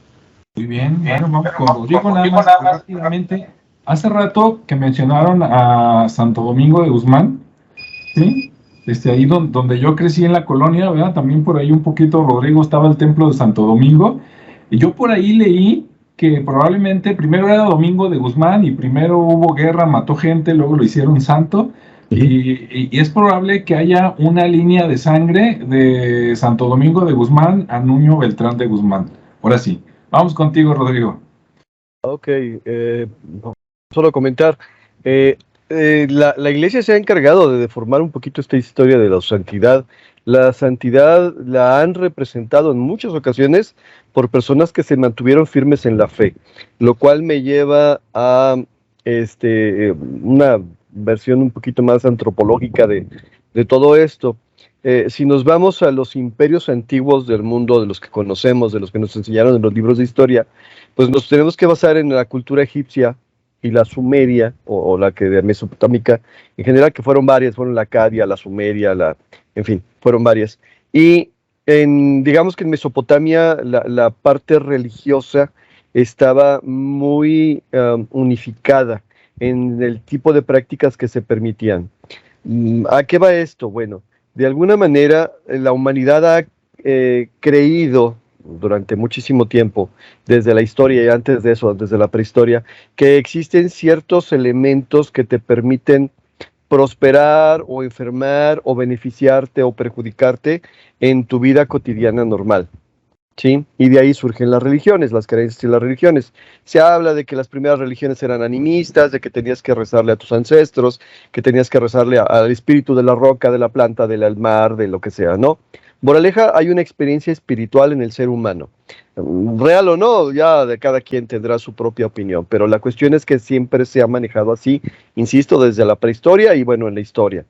Muy bien, bueno, vamos con Rodrigo nada más rápidamente. Hace rato que mencionaron a Santo Domingo de Guzmán, ¿sí? Ahí donde yo crecí en la colonia, ¿verdad? También por ahí un poquito, Rodrigo, estaba el templo de Santo Domingo, y yo por ahí leí que probablemente primero era Domingo de Guzmán, y primero hubo guerra, mató gente, luego lo hicieron santo, y es probable que haya una línea de sangre de Santo Domingo de Guzmán a Nuño Beltrán de Guzmán. Ahora sí, vamos contigo, Rodrigo. Ok, solo comentar, la iglesia se ha encargado de deformar un poquito esta historia de la santidad. La santidad la han representado en muchas ocasiones por personas que se mantuvieron firmes en la fe, lo cual me lleva a una versión un poquito más antropológica de todo esto. Si nos vamos a los imperios antiguos del mundo, de los que conocemos, de los que nos enseñaron en los libros de historia, pues nos tenemos que basar en la cultura egipcia y la sumeria, o la que de mesopotámica, en general, que fueron varias, fueron la acadia, la sumeria, en fin, fueron varias. Y digamos que en Mesopotamia la parte religiosa estaba muy unificada en el tipo de prácticas que se permitían. ¿A qué va esto? Bueno, de alguna manera la humanidad ha creído durante muchísimo tiempo, desde la historia y antes de eso, desde la prehistoria, que existen ciertos elementos que te permiten prosperar o enfermar o beneficiarte o perjudicarte en tu vida cotidiana normal. ¿Sí? Y de ahí surgen las religiones, las creencias y las religiones. Se habla de que las primeras religiones eran animistas, de que tenías que rezarle a tus ancestros, que tenías que rezarle al espíritu de la roca, de la planta, del mar, de lo que sea, ¿no? Moraleja, hay una experiencia espiritual en el ser humano. Real o no, ya de cada quien tendrá su propia opinión, pero la cuestión es que siempre se ha manejado así, insisto, desde la prehistoria y bueno, en la historia.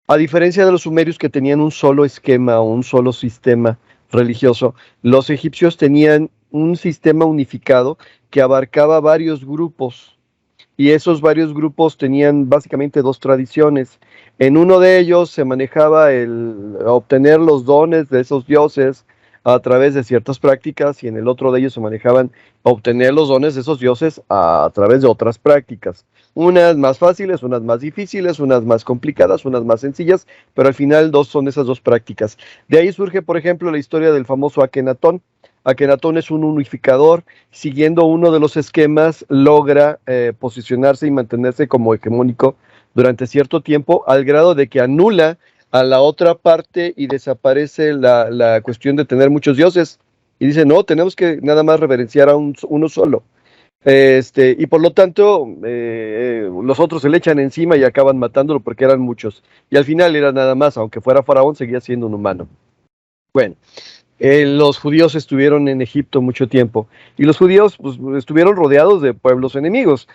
A diferencia de los sumerios que tenían un solo esquema o un solo sistema religioso, los egipcios tenían un sistema unificado que abarcaba varios grupos, y esos varios grupos tenían básicamente dos tradiciones. En uno de ellos se manejaba el obtener los dones de esos dioses a través de ciertas prácticas, y en el otro de ellos se manejaban obtener los dones de esos dioses a través de otras prácticas. Unas más fáciles, unas más difíciles, unas más complicadas, unas más sencillas, pero al final son esas dos prácticas. De ahí surge, por ejemplo, la historia del famoso Akenatón. Akenatón es un unificador, siguiendo uno de los esquemas logra posicionarse y mantenerse como hegemónico durante cierto tiempo, al grado de que anula a la otra parte y desaparece la cuestión de tener muchos dioses. Y dice, no, tenemos que nada más reverenciar a uno solo. Y por lo tanto, los otros se le echan encima y acaban matándolo porque eran muchos. Y al final era nada más, aunque fuera faraón, seguía siendo un humano. Bueno, los judíos estuvieron en Egipto mucho tiempo y los judíos pues, estuvieron rodeados de pueblos enemigos.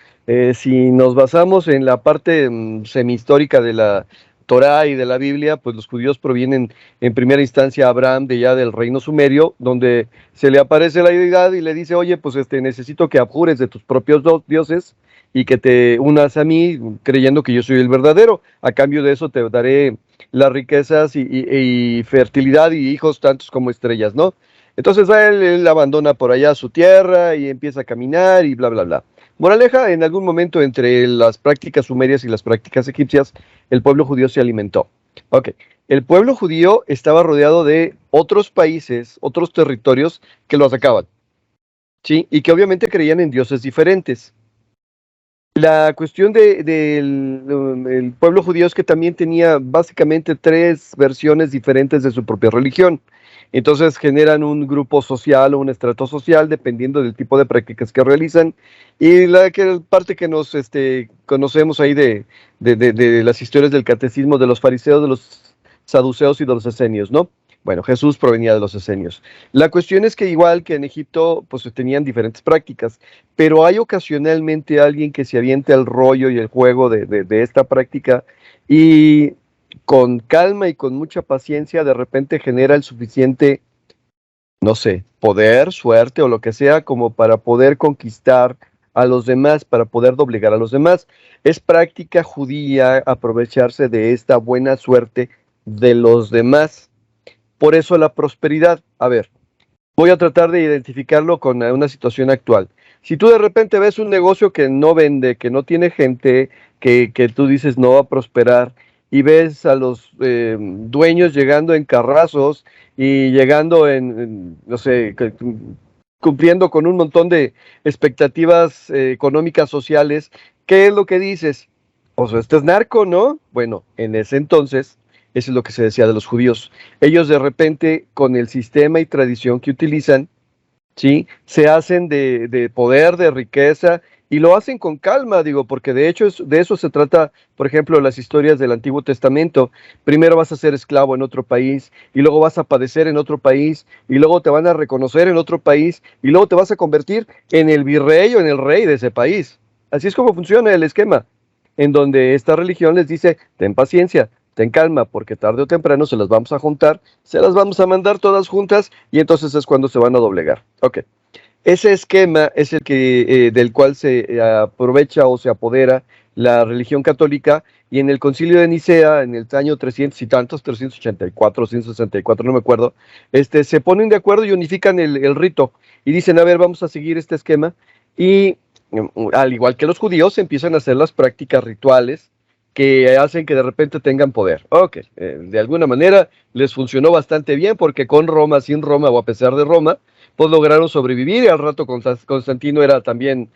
Si nos basamos en la parte semi-histórica de la Torá y de la Biblia, pues los judíos provienen en primera instancia a Abraham de ya del reino sumerio, donde se le aparece la deidad y le dice, oye, pues necesito que abjures de tus propios dioses y que te unas a mí creyendo que yo soy el verdadero. A cambio de eso te daré las riquezas y fertilidad y hijos tantos como estrellas, ¿no? Entonces él abandona por allá su tierra y empieza a caminar y bla, bla, bla. Moraleja, en algún momento entre las prácticas sumerias y las prácticas egipcias, el pueblo judío se alimentó. Ok, el pueblo judío estaba rodeado de otros países, otros territorios que lo atacaban, ¿sí? Y que obviamente creían en dioses diferentes. La cuestión del pueblo judío es que también tenía básicamente 3 versiones diferentes de su propia religión. Entonces generan un grupo social o un estrato social dependiendo del tipo de prácticas que realizan. Y la parte que nos conocemos ahí de las historias del catecismo de los fariseos, de los saduceos y de los esenios, ¿no? Bueno, Jesús provenía de los esenios. La cuestión es que igual que en Egipto, pues tenían diferentes prácticas, pero hay ocasionalmente alguien que se avienta el rollo y el juego de esta práctica y con calma y con mucha paciencia de repente genera el suficiente, no sé, poder, suerte o lo que sea como para poder conquistar a los demás, para poder doblegar a los demás. Es práctica judía aprovecharse de esta buena suerte de los demás. Por eso la prosperidad. A ver, voy a tratar de identificarlo con una situación actual. Si tú de repente ves un negocio que no vende, que no tiene gente, que tú dices no va a prosperar, y ves a los dueños llegando en carrazos y llegando no sé, cumpliendo con un montón de expectativas económicas sociales, ¿qué es lo que dices? Pues este es narco, ¿no? Bueno, en ese entonces, eso es lo que se decía de los judíos. Ellos de repente, con el sistema y tradición que utilizan, ¿sí? Se hacen de poder, de riqueza, y lo hacen con calma, digo, porque de hecho de eso se trata, por ejemplo, las historias del Antiguo Testamento. Primero vas a ser esclavo en otro país, y luego vas a padecer en otro país, y luego te van a reconocer en otro país, y luego te vas a convertir en el virrey o en el rey de ese país. Así es como funciona el esquema, en donde esta religión les dice, ten paciencia, ten calma, porque tarde o temprano se las vamos a juntar, se las vamos a mandar todas juntas, y entonces es cuando se van a doblegar. Ok. Ese esquema es el que del cual se aprovecha o se apodera la religión católica, y en el Concilio de Nicea, en el año 300 y tantos, 384, 164, no me acuerdo, se ponen de acuerdo y unifican el rito, y dicen, a ver, vamos a seguir este esquema, y al igual que los judíos, empiezan a hacer las prácticas rituales que hacen que de repente tengan poder. Ok, de alguna manera les funcionó bastante bien, porque con Roma, sin Roma o a pesar de Roma, pues lograron sobrevivir, y al rato Constantino era también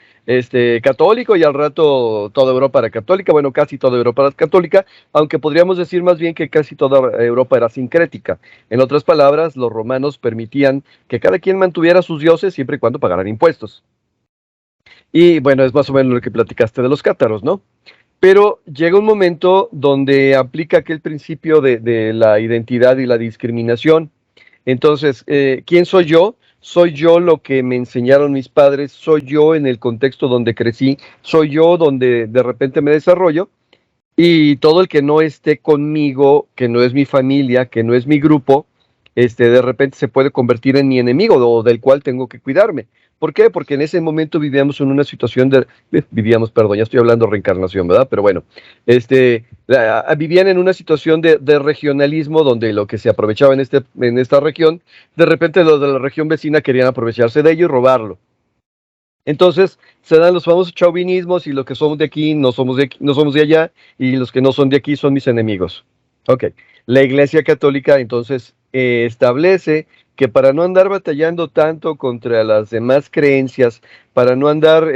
católico, y al rato toda Europa era católica, bueno, casi toda Europa era católica, aunque podríamos decir más bien que casi toda Europa era sincrética. En otras palabras, los romanos permitían que cada quien mantuviera sus dioses siempre y cuando pagaran impuestos. Y bueno, es más o menos lo que platicaste de los cátaros, ¿no? Pero llega un momento donde aplica aquel principio de la identidad y la discriminación. Entonces, ¿quién soy yo? Soy yo lo que me enseñaron mis padres, soy yo en el contexto donde crecí, soy yo donde de repente me desarrollo, y todo el que no esté conmigo, que no es mi familia, que no es mi grupo, de repente se puede convertir en mi enemigo o del cual tengo que cuidarme. ¿Por qué? Porque en ese momento vivíamos en una situación ya estoy hablando de reencarnación, ¿verdad? Pero bueno, vivían en una situación de regionalismo, donde lo que se aprovechaba en esta región, de repente los de la región vecina querían aprovecharse de ello y robarlo. Entonces se dan los famosos chauvinismos, y los que somos de aquí no somos de allá, y los que no son de aquí son mis enemigos. Ok, la Iglesia Católica entonces establece que para no andar batallando tanto contra las demás creencias, para no andar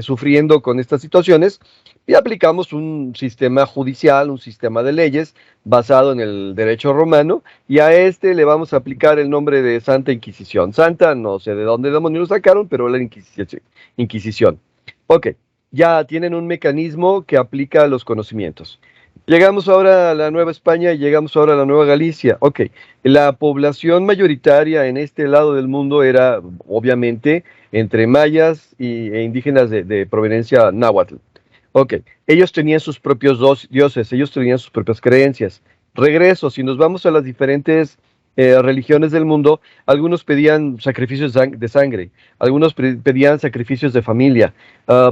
sufriendo con estas situaciones, y aplicamos un sistema judicial, un sistema de leyes basado en el derecho romano, y a este le vamos a aplicar el nombre de Santa Inquisición. Santa, no sé de dónde demonios lo sacaron, pero la Inquisición. Ok, ya tienen un mecanismo que aplica los conocimientos. Llegamos ahora a la Nueva España y llegamos ahora a la Nueva Galicia. Ok, la población mayoritaria en este lado del mundo era, obviamente, entre mayas e indígenas de proveniencia náhuatl. Ok, ellos tenían sus propios dioses, ellos tenían sus propias creencias. Regreso, si nos vamos a las diferentes religiones del mundo, algunos pedían sacrificios de sangre, algunos pedían sacrificios de familia.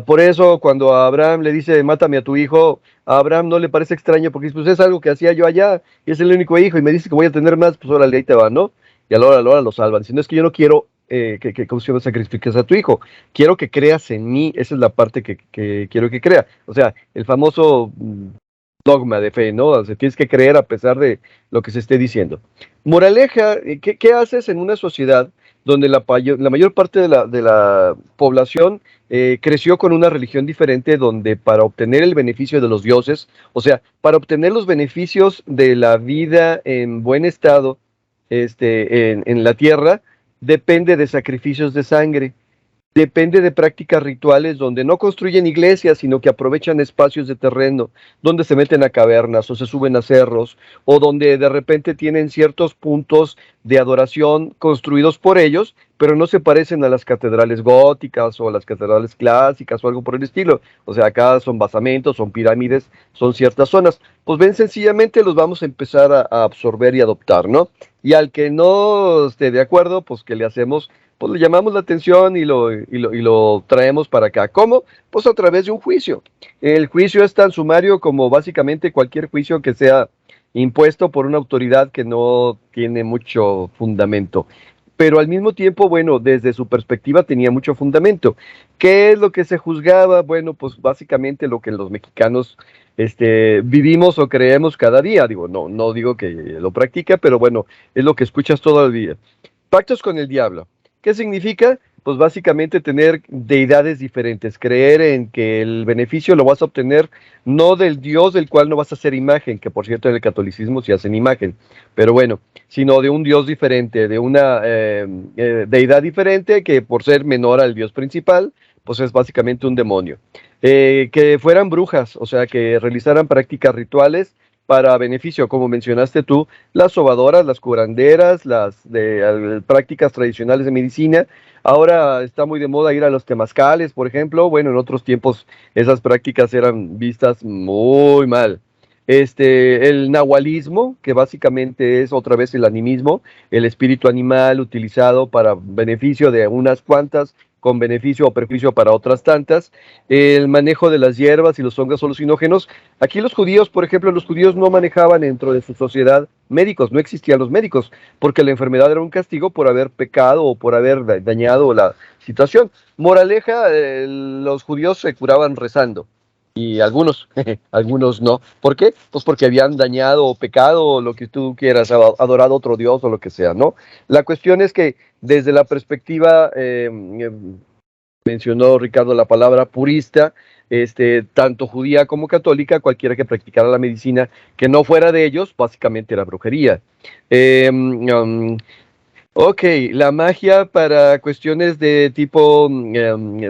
Por eso, cuando a Abraham le dice, mátame a tu hijo, a Abraham no le parece extraño, porque pues, es algo que hacía yo allá, y es el único hijo, y me dice que voy a tener más, pues órale, ahí te va, ¿no? Y a la hora lo salvan. Si no es que yo no quiero ¿cómo se llama? Sacrifiques a tu hijo. Quiero que creas en mí, esa es la parte que quiero que crea. O sea, el famoso dogma de fe, ¿no? O sea, tienes que creer a pesar de lo que se esté diciendo. Moraleja, ¿qué haces en una sociedad donde la mayor parte de la población creció con una religión diferente, donde para obtener el beneficio de los dioses, o sea, para obtener los beneficios de la vida en buen estado en la tierra, depende de sacrificios de sangre? Depende de prácticas rituales donde no construyen iglesias, sino que aprovechan espacios de terreno, donde se meten a cavernas o se suben a cerros, o donde de repente tienen ciertos puntos de adoración construidos por ellos, pero no se parecen a las catedrales góticas o a las catedrales clásicas o algo por el estilo. O sea, acá son basamentos, son pirámides, son ciertas zonas. Pues ven, sencillamente los vamos a empezar a absorber y adoptar, ¿no? Y al que no esté de acuerdo, pues ¿qué le hacemos? Pues le llamamos la atención y lo traemos para acá. ¿Cómo? Pues a través de un juicio. El juicio es tan sumario como básicamente cualquier juicio que sea impuesto por una autoridad que no tiene mucho fundamento. Pero al mismo tiempo, bueno, desde su perspectiva tenía mucho fundamento. ¿Qué es lo que se juzgaba? Bueno, pues básicamente lo que los mexicanos vivimos o creemos cada día. Digo, no digo que lo practica, pero bueno, es lo que escuchas todo el día. Pactos con el diablo. ¿Qué significa? Pues básicamente tener deidades diferentes, creer en que el beneficio lo vas a obtener no del Dios del cual no vas a hacer imagen, que por cierto en el catolicismo sí hacen imagen, pero bueno, sino de un Dios diferente, de una deidad diferente que por ser menor al Dios principal, pues es básicamente un demonio. Que fueran brujas, o sea, que realizaran prácticas rituales para beneficio, como mencionaste tú, las sobadoras, las curanderas, prácticas tradicionales de medicina. Ahora está muy de moda ir a los temazcales, por ejemplo. Bueno, en otros tiempos esas prácticas eran vistas muy mal. El nahualismo, que básicamente es otra vez el animismo, el espíritu animal utilizado para beneficio de unas cuantas, con beneficio o perjuicio para otras tantas, el manejo de las hierbas y los hongos alucinógenos. Aquí los judíos, por ejemplo, los judíos no manejaban dentro de su sociedad médicos, no existían los médicos, porque la enfermedad era un castigo por haber pecado o por haber dañado la situación. Moraleja, los judíos se curaban rezando. Y algunos, algunos no. ¿Por qué? Pues porque habían dañado o pecado o lo que tú quieras, adorado a otro Dios o lo que sea, ¿no? La cuestión es que desde la perspectiva, mencionó Ricardo la palabra purista, tanto judía como católica, cualquiera que practicara la medicina que no fuera de ellos, básicamente era brujería. Ok, la magia para cuestiones de tipo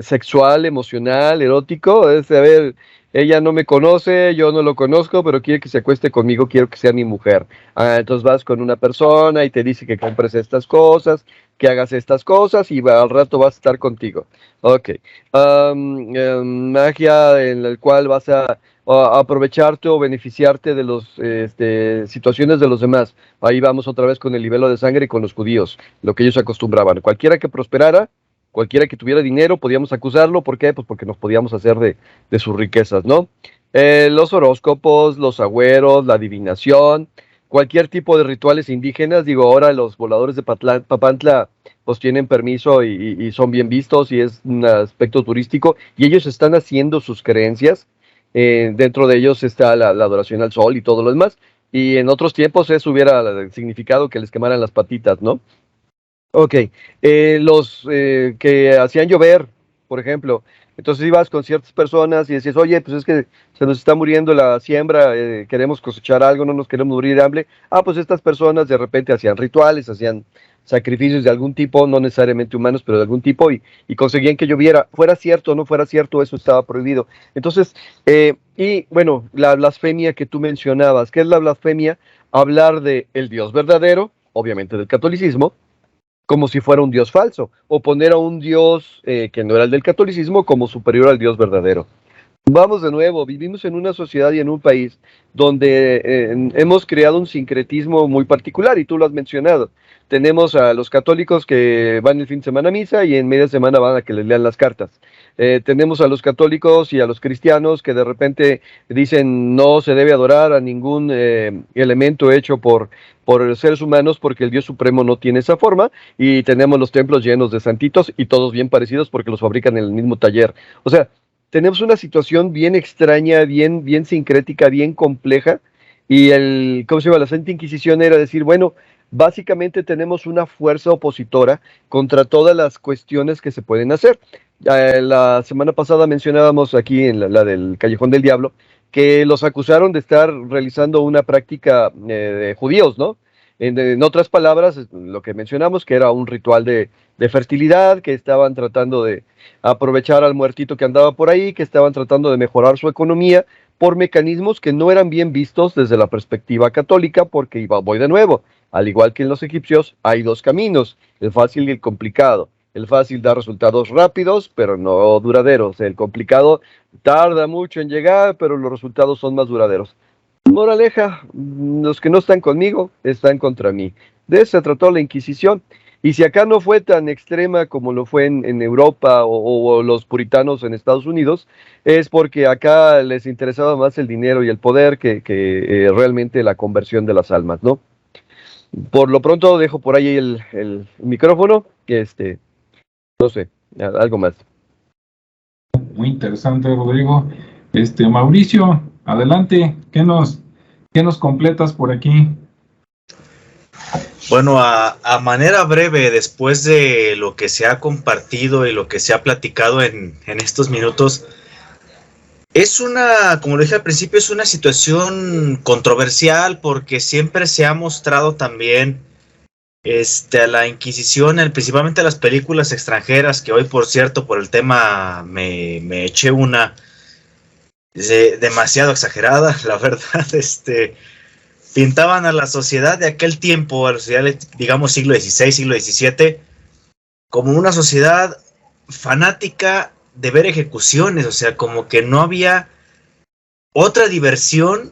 sexual, emocional, erótico, es, a ver, ella no me conoce, yo no lo conozco, pero quiere que se acueste conmigo, quiero que sea mi mujer. Entonces vas con una persona y te dice que compres estas cosas, que hagas estas cosas y al rato vas a estar contigo. Ok, magia en la cual vas a aprovecharte o beneficiarte de las situaciones de los demás. Ahí vamos otra vez con el libelo de sangre y con los judíos, lo que ellos acostumbraban. Cualquiera que prosperara, cualquiera que tuviera dinero, podíamos acusarlo. ¿Por qué? Pues porque nos podíamos hacer de sus riquezas, ¿no? Los horóscopos, los agüeros, la adivinación, cualquier tipo de rituales indígenas. Digo, ahora los voladores de Papantla pues tienen permiso y son bien vistos y es un aspecto turístico y ellos están haciendo sus creencias. Dentro de ellos está la adoración al sol y todo lo demás. Y en otros tiempos eso hubiera significado que les quemaran las patitas, ¿no? Ok, los que hacían llover, por ejemplo, entonces ibas con ciertas personas y decías, oye, pues es que se nos está muriendo la siembra, queremos cosechar algo, no nos queremos morir de hambre. Ah, pues estas personas de repente hacían rituales, hacían sacrificios de algún tipo, no necesariamente humanos, pero de algún tipo, y conseguían que lloviera. Fuera cierto o no fuera cierto, eso estaba prohibido. Entonces, y bueno, la blasfemia que tú mencionabas, ¿qué es la blasfemia? Hablar de el Dios verdadero, obviamente del catolicismo, como si fuera un Dios falso, o poner a un Dios que no era el del catolicismo como superior al Dios verdadero. Vamos de nuevo, vivimos en una sociedad y en un país donde hemos creado un sincretismo muy particular y tú lo has mencionado. Tenemos a los católicos que van el fin de semana a misa y en media semana van a que les lean las cartas. Tenemos a los católicos y a los cristianos que de repente dicen no se debe adorar a ningún elemento hecho por seres humanos porque el Dios Supremo no tiene esa forma, y tenemos los templos llenos de santitos y todos bien parecidos porque los fabrican en el mismo taller. O sea, tenemos una situación bien extraña, bien sincrética, bien compleja, y ¿cómo se llama? La Santa Inquisición era decir, bueno, básicamente tenemos una fuerza opositora contra todas las cuestiones que se pueden hacer. La semana pasada mencionábamos aquí en la del Callejón del Diablo que los acusaron de estar realizando una práctica de judíos, ¿no? En otras palabras, lo que mencionamos, que era un ritual de fertilidad, que estaban tratando de aprovechar al muertito que andaba por ahí, que estaban tratando de mejorar su economía por mecanismos que no eran bien vistos desde la perspectiva católica, porque voy de nuevo, al igual que en los egipcios, hay dos caminos, el fácil y el complicado. El fácil da resultados rápidos, pero no duraderos. El complicado tarda mucho en llegar, pero los resultados son más duraderos. Moraleja, los que no están conmigo están contra mí. De eso se trató la Inquisición. Y si acá no fue tan extrema como lo fue en Europa o los puritanos en Estados Unidos, es porque acá les interesaba más el dinero y el poder que realmente la conversión de las almas, ¿no? Por lo pronto dejo por ahí el micrófono, que no sé, algo más. Muy interesante, Rodrigo. Mauricio, adelante, ¿qué nos completas por aquí? Bueno, a manera breve, después de lo que se ha compartido y lo que se ha platicado en estos minutos, como lo dije al principio, es una situación controversial porque siempre se ha mostrado también a la Inquisición, principalmente a las películas extranjeras, que hoy, por cierto, por el tema me eché una demasiado exagerada, la verdad, pintaban a la sociedad de aquel tiempo, a la sociedad, digamos, siglo XVI, siglo XVII, como una sociedad fanática de ver ejecuciones, o sea, como que no había otra diversión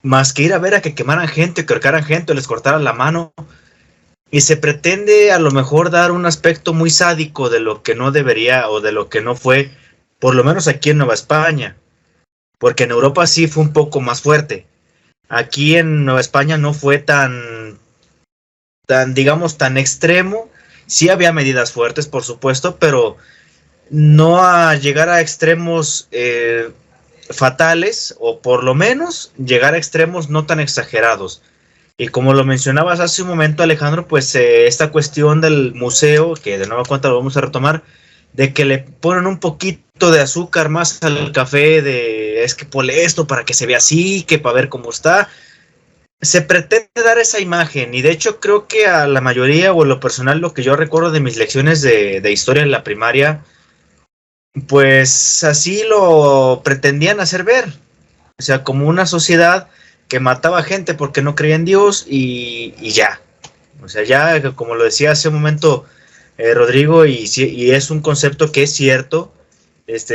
más que ir a ver a que quemaran gente, que ahorcaran gente, o les cortaran la mano, y se pretende a lo mejor dar un aspecto muy sádico de lo que no debería o de lo que no fue, por lo menos aquí en Nueva España, porque en Europa sí fue un poco más fuerte. Aquí en Nueva España no fue tan digamos, tan extremo. Sí había medidas fuertes, por supuesto, pero no a llegar a extremos fatales, o por lo menos llegar a extremos no tan exagerados. Y como lo mencionabas hace un momento, Alejandro, pues esta cuestión del museo, que de nueva cuenta lo vamos a retomar, de que le ponen un poquito de azúcar más al café, es que ponle esto para que se vea así, que para ver cómo está. Se pretende dar esa imagen, y de hecho creo que a la mayoría, o en lo personal, lo que yo recuerdo de mis lecciones de historia en la primaria, pues así lo pretendían hacer ver. O sea, como una sociedad que mataba gente porque no creía en Dios y ya. O sea, ya, como lo decía hace un momento Rodrigo, y es un concepto que es cierto.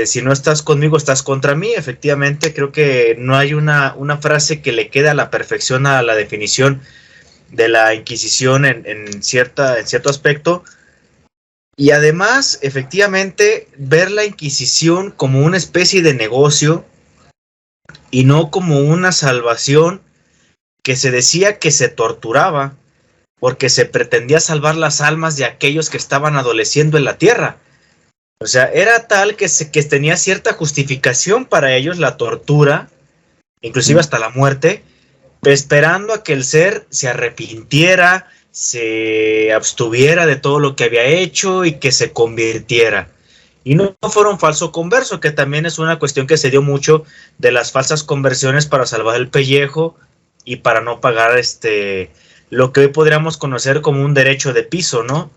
Si no estás conmigo, estás contra mí. Efectivamente, creo que no hay una frase que le quede a la perfección a la definición de la Inquisición en cierto aspecto. Y además, efectivamente, ver la Inquisición como una especie de negocio y no como una salvación, que se decía que se torturaba porque se pretendía salvar las almas de aquellos que estaban adoleciendo en la tierra. O sea, era tal que tenía cierta justificación para ellos la tortura, inclusive hasta la muerte, esperando a que el ser se arrepintiera, se abstuviera de todo lo que había hecho y que se convirtiera. Y no fuera un falso converso, que también es una cuestión que se dio mucho de las falsas conversiones para salvar el pellejo y para no pagar lo que hoy podríamos conocer como un derecho de piso, ¿no?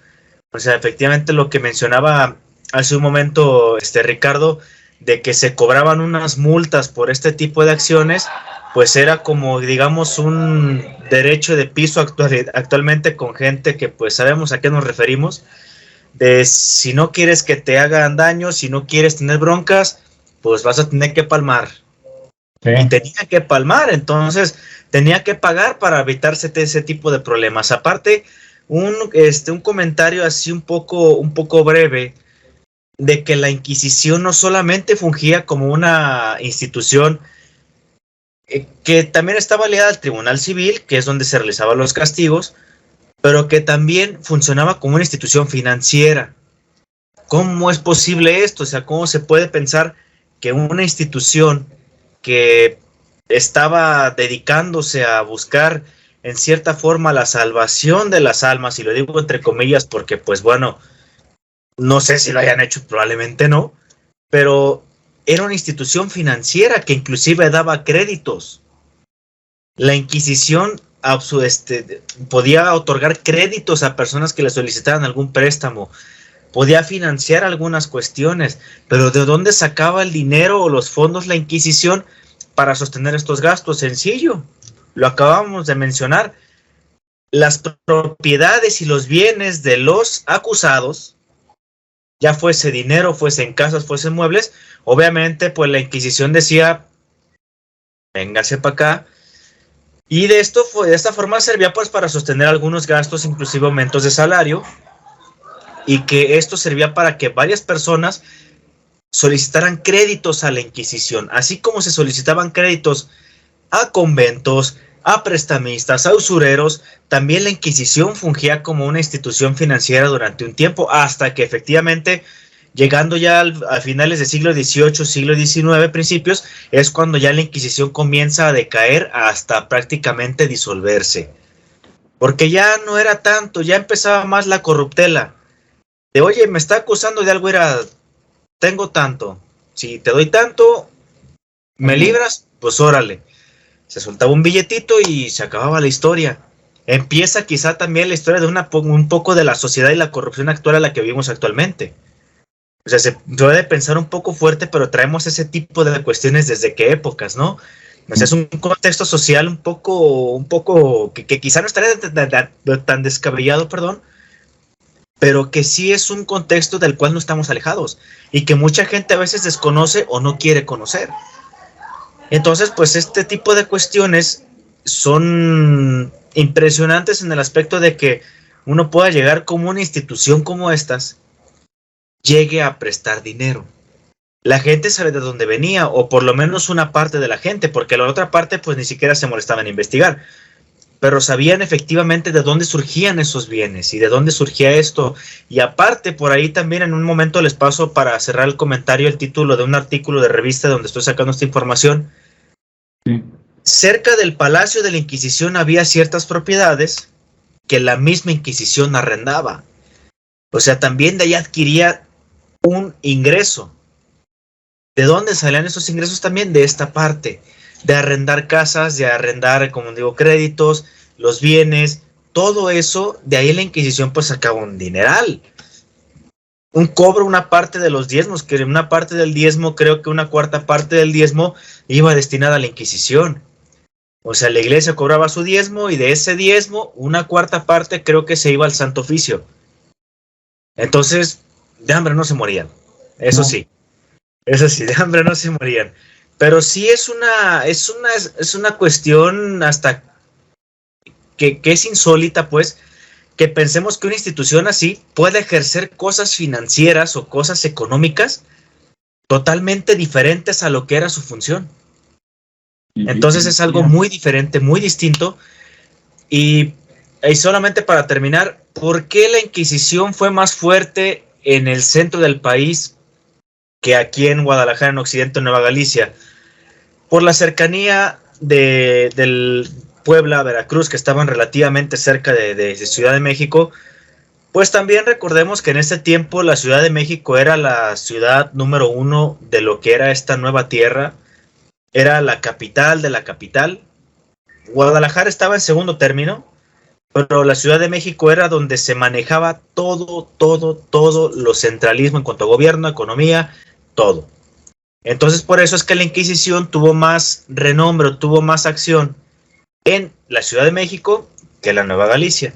O sea, efectivamente lo que mencionaba hace un momento Ricardo, de que se cobraban unas multas por este tipo de acciones, pues era como, digamos, un derecho de piso actualmente con gente que pues sabemos a qué nos referimos, de si no quieres que te hagan daño, si no quieres tener broncas, pues vas a tener que palmar. Sí. Y tenía que palmar, entonces tenía que pagar para evitarse ese tipo de problemas. Aparte, un comentario así un poco breve, de que la Inquisición no solamente fungía como una institución que también estaba ligada al Tribunal Civil, que es donde se realizaban los castigos, pero que también funcionaba como una institución financiera. ¿Cómo es posible esto? O sea, ¿cómo se puede pensar que una institución que estaba dedicándose a buscar en cierta forma la salvación de las almas, y lo digo entre comillas porque pues bueno, no sé si lo hayan hecho, probablemente no, pero era una institución financiera que inclusive daba créditos? La Inquisición podía otorgar créditos a personas que le solicitaran algún préstamo, podía financiar algunas cuestiones, pero ¿de dónde sacaba el dinero o los fondos la Inquisición para sostener estos gastos? Sencillo, lo acabamos de mencionar, las propiedades y los bienes de los acusados, ya fuese dinero, fuese en casas, fuese en muebles, obviamente pues la Inquisición decía, véngase para acá. Y de esta forma servía pues para sostener algunos gastos, inclusive aumentos de salario, y que esto servía para que varias personas solicitaran créditos a la Inquisición, así como se solicitaban créditos a conventos, a prestamistas, a usureros. También la Inquisición fungía como una institución financiera durante un tiempo, hasta que efectivamente, llegando ya a finales del siglo XVIII, siglo XIX, principios, es cuando ya la Inquisición comienza a decaer hasta prácticamente disolverse. Porque ya no era tanto, ya empezaba más la corruptela. De, oye, me está acusando de algo, era, tengo tanto, si te doy tanto, me libras, pues órale. Se soltaba un billetito y se acababa la historia. Empieza quizá también la historia de un poco de la sociedad y la corrupción actual a la que vivimos actualmente. O sea, se puede pensar un poco fuerte, pero traemos ese tipo de cuestiones desde qué épocas, ¿no? O sea, es un contexto social un poco que quizá no estaría tan descabellado, perdón, pero que sí es un contexto del cual no estamos alejados y que mucha gente a veces desconoce o no quiere conocer. Entonces, pues este tipo de cuestiones son impresionantes en el aspecto de que uno pueda llegar como una institución como estas, llegue a prestar dinero. La gente sabe de dónde venía, o por lo menos una parte de la gente, porque la otra parte pues ni siquiera se molestaba en investigar, pero sabían efectivamente de dónde surgían esos bienes y de dónde surgía esto. Y aparte, por ahí también en un momento les paso para cerrar el comentario el título de un artículo de revista donde estoy sacando esta información. Sí. Cerca del Palacio de la Inquisición había ciertas propiedades que la misma Inquisición arrendaba. O sea, también de ahí adquiría un ingreso. ¿De dónde salían esos ingresos? También de esta parte, de arrendar casas, de arrendar, como digo, créditos, los bienes, todo eso, de ahí la Inquisición pues sacaba un dineral. Un cobro, una parte de los diezmos, que una parte del diezmo, creo que una cuarta parte del diezmo iba destinada a la Inquisición. O sea, la iglesia cobraba su diezmo y de ese diezmo, una cuarta parte creo que se iba al Santo Oficio. Entonces, de hambre no se morían, eso no. Sí. Eso sí, de hambre no se morían. Pero sí es una cuestión hasta que es insólita, pues, que pensemos que una institución así puede ejercer cosas financieras o cosas económicas totalmente diferentes a lo que era su función. Entonces es algo muy diferente, muy distinto. Y solamente para terminar, ¿por qué la Inquisición fue más fuerte en el centro del país que aquí en Guadalajara, en Occidente, en Nueva Galicia? Por la cercanía de Puebla, Veracruz, que estaban relativamente cerca de Ciudad de México, pues también recordemos que en este tiempo la Ciudad de México era la ciudad número 1 de lo que era esta nueva tierra, era la capital de la capital. Guadalajara estaba en segundo término, pero la Ciudad de México era donde se manejaba todo lo centralismo en cuanto a gobierno, economía, todo. Entonces por eso es que la Inquisición tuvo más renombre, tuvo más acción en la Ciudad de México que la Nueva Galicia.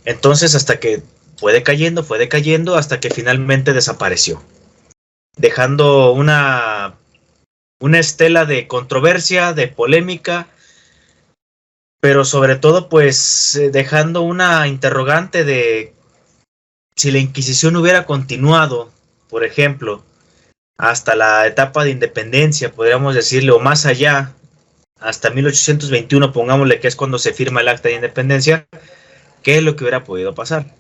Entonces hasta que fue decayendo hasta que finalmente desapareció, dejando una estela de controversia, de polémica, pero sobre todo pues dejando una interrogante de si la Inquisición hubiera continuado, por ejemplo, hasta la etapa de independencia, podríamos decirle, o más allá, hasta 1821, pongámosle, que es cuando se firma el Acta de Independencia, ¿qué es lo que hubiera podido pasar?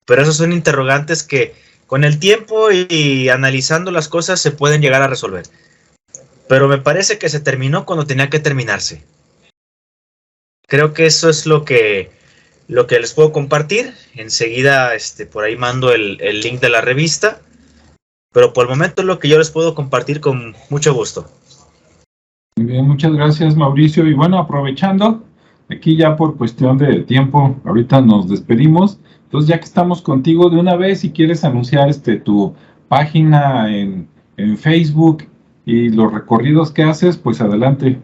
Pero esos son interrogantes que con el tiempo y analizando las cosas se pueden llegar a resolver. Pero me parece que se terminó cuando tenía que terminarse. Creo que eso es lo que les puedo compartir. Enseguida por ahí mando el link de la revista. Pero por el momento es lo que yo les puedo compartir con mucho gusto. Muy bien, muchas gracias, Mauricio. Y bueno, aprovechando, aquí ya por cuestión de tiempo, ahorita nos despedimos. Entonces, ya que estamos contigo, de una vez, si quieres anunciar tu página en Facebook y los recorridos que haces, pues adelante.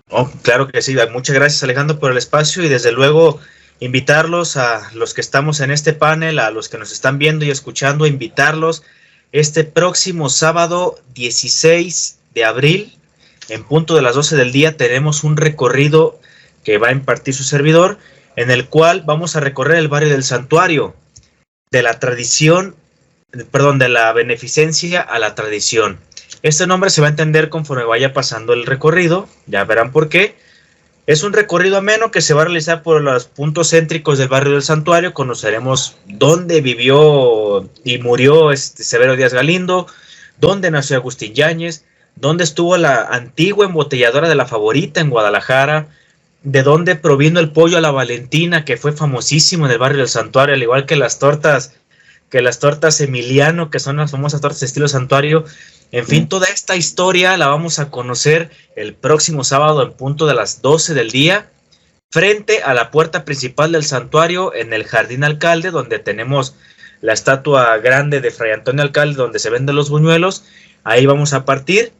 Oh, claro que sí. Muchas gracias, Alejandro, por el espacio y desde luego invitarlos a los que estamos en este panel, a los que nos están viendo y escuchando, invitarlos este próximo sábado 16 de abril, en punto de las 12 del día, tenemos un recorrido que va a impartir su servidor, en el cual vamos a recorrer el barrio del Santuario, de la tradición, de la beneficencia a la tradición. Este nombre se va a entender conforme vaya pasando el recorrido, ya verán por qué. Es un recorrido ameno que se va a realizar por los puntos céntricos del barrio del Santuario. Conoceremos dónde vivió y murió Severo Díaz Galindo, dónde nació Agustín Yáñez, dónde estuvo la antigua embotelladora de La Favorita en Guadalajara, de dónde provino el pollo a la Valentina, que fue famosísimo en el barrio del Santuario, al igual que las tortas Emiliano, que son las famosas tortas de estilo Santuario. En fin, toda esta historia la vamos a conocer el próximo sábado en punto de las 12 del día, frente a la puerta principal del santuario, en el Jardín Alcalde, donde tenemos la estatua grande de Fray Antonio Alcalde, donde se venden los buñuelos. Ahí vamos a partir.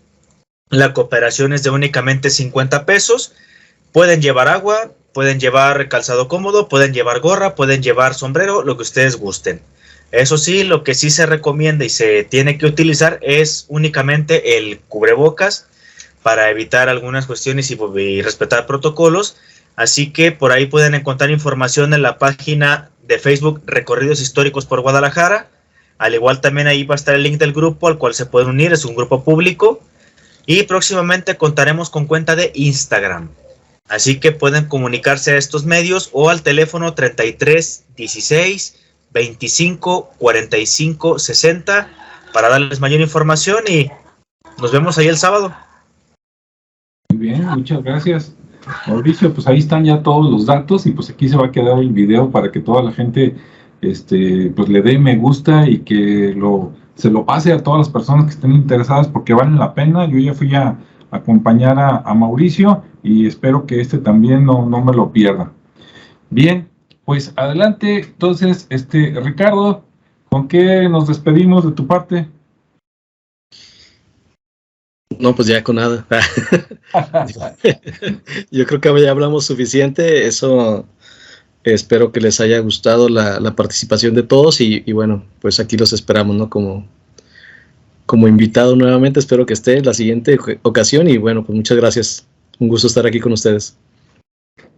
La cooperación es de únicamente 50 pesos. Pueden llevar agua, pueden llevar calzado cómodo, pueden llevar gorra, pueden llevar sombrero, lo que ustedes gusten. Eso sí, lo que sí se recomienda y se tiene que utilizar es únicamente el cubrebocas para evitar algunas cuestiones y respetar protocolos. Así que por ahí pueden encontrar información en la página de Facebook Recorridos Históricos por Guadalajara. Al igual también ahí va a estar el link del grupo al cual se pueden unir, es un grupo público. Y próximamente contaremos con cuenta de Instagram. Así que pueden comunicarse a estos medios o al teléfono 33 16 25 45 60 para darles mayor información y nos vemos ahí el sábado. Muy bien, muchas gracias, Mauricio. Pues ahí están ya todos los datos y pues aquí se va a quedar el video para que toda la gente pues le dé me gusta y que se lo pase a todas las personas que estén interesadas porque valen la pena. Yo ya fui a acompañar a Mauricio y espero que también no me lo pierda. Bien, pues adelante, entonces, Ricardo, ¿con qué nos despedimos de tu parte? No, pues ya con nada. Yo creo que ya hablamos suficiente, eso espero que les haya gustado la participación de todos y bueno, pues aquí los esperamos, ¿no? Como invitado nuevamente, espero que esté en la siguiente ocasión y bueno, pues muchas gracias, un gusto estar aquí con ustedes.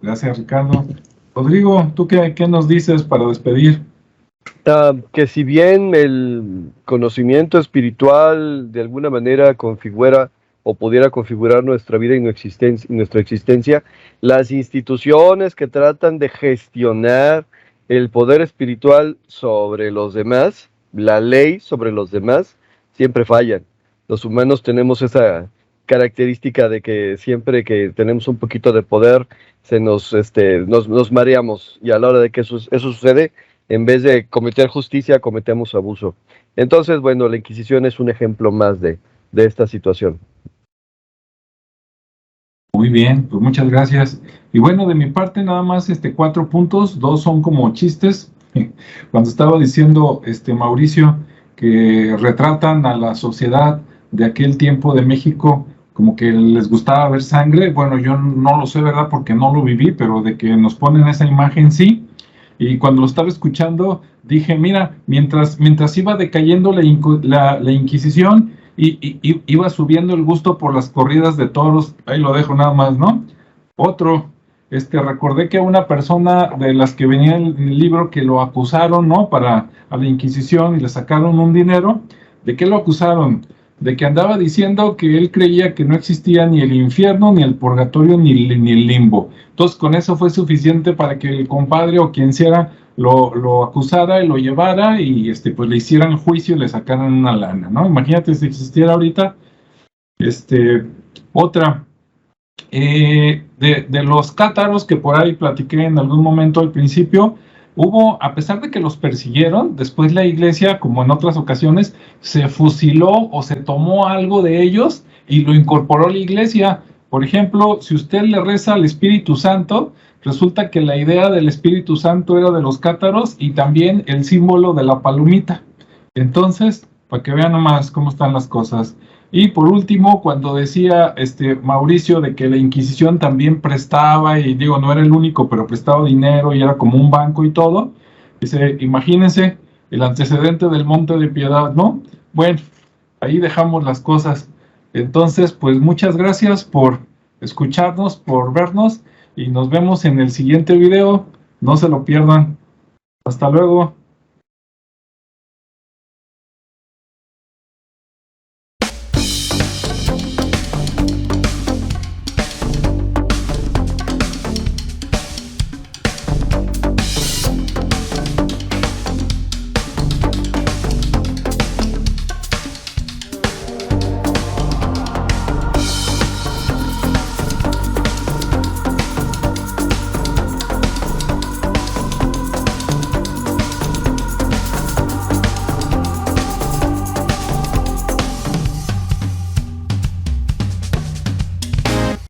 Gracias, Ricardo. Rodrigo, ¿tú qué nos dices para despedir? Que si bien el conocimiento espiritual de alguna manera configura o pudiera configurar nuestra vida y nuestra existencia, las instituciones que tratan de gestionar el poder espiritual sobre los demás, la ley sobre los demás, siempre fallan. Los humanos tenemos esa característica de que siempre que tenemos un poquito de poder, nos mareamos, y a la hora de que eso sucede, en vez de cometer justicia, cometemos abuso. Entonces, bueno, la Inquisición es un ejemplo más de esta situación. Muy bien, pues muchas gracias. Y bueno, de mi parte nada más 4 puntos, 2 son como chistes. Cuando estaba diciendo Mauricio que retratan a la sociedad de aquel tiempo de México como que les gustaba ver sangre, bueno, yo no lo sé, ¿verdad? Porque no lo viví, pero de que nos ponen esa imagen, sí. Y cuando lo estaba escuchando, dije, mira, mientras iba decayendo la Inquisición, y iba subiendo el gusto por las corridas de toros. Ahí lo dejo nada más, ¿no? Otro, recordé que una persona de las que venía en el libro que lo acusaron, ¿no? A la Inquisición, y le sacaron un dinero. ¿De qué lo acusaron? De que andaba diciendo que él creía que no existía ni el infierno, ni el purgatorio, ni el limbo. Entonces, con eso fue suficiente para que el compadre o quien sea lo acusara y lo llevara, y pues le hicieran juicio y le sacaran una lana, ¿no? Imagínate si existiera ahorita. Otra, de los cátaros que por ahí platiqué en algún momento al principio, a pesar de que los persiguieron, después la iglesia, como en otras ocasiones, se fusiló o se tomó algo de ellos y lo incorporó a la iglesia. Por ejemplo, si usted le reza al Espíritu Santo, resulta que la idea del Espíritu Santo era de los cátaros, y también el símbolo de la palomita. Entonces, para que vean nomás cómo están las cosas. Y por último, cuando decía Mauricio de que la Inquisición también prestaba, y digo, no era el único, pero prestaba dinero y era como un banco y todo, dice, imagínense el antecedente del Monte de Piedad, ¿no? Bueno, ahí dejamos las cosas. Entonces, pues muchas gracias por escucharnos, por vernos, y nos vemos en el siguiente video. No se lo pierdan. Hasta luego.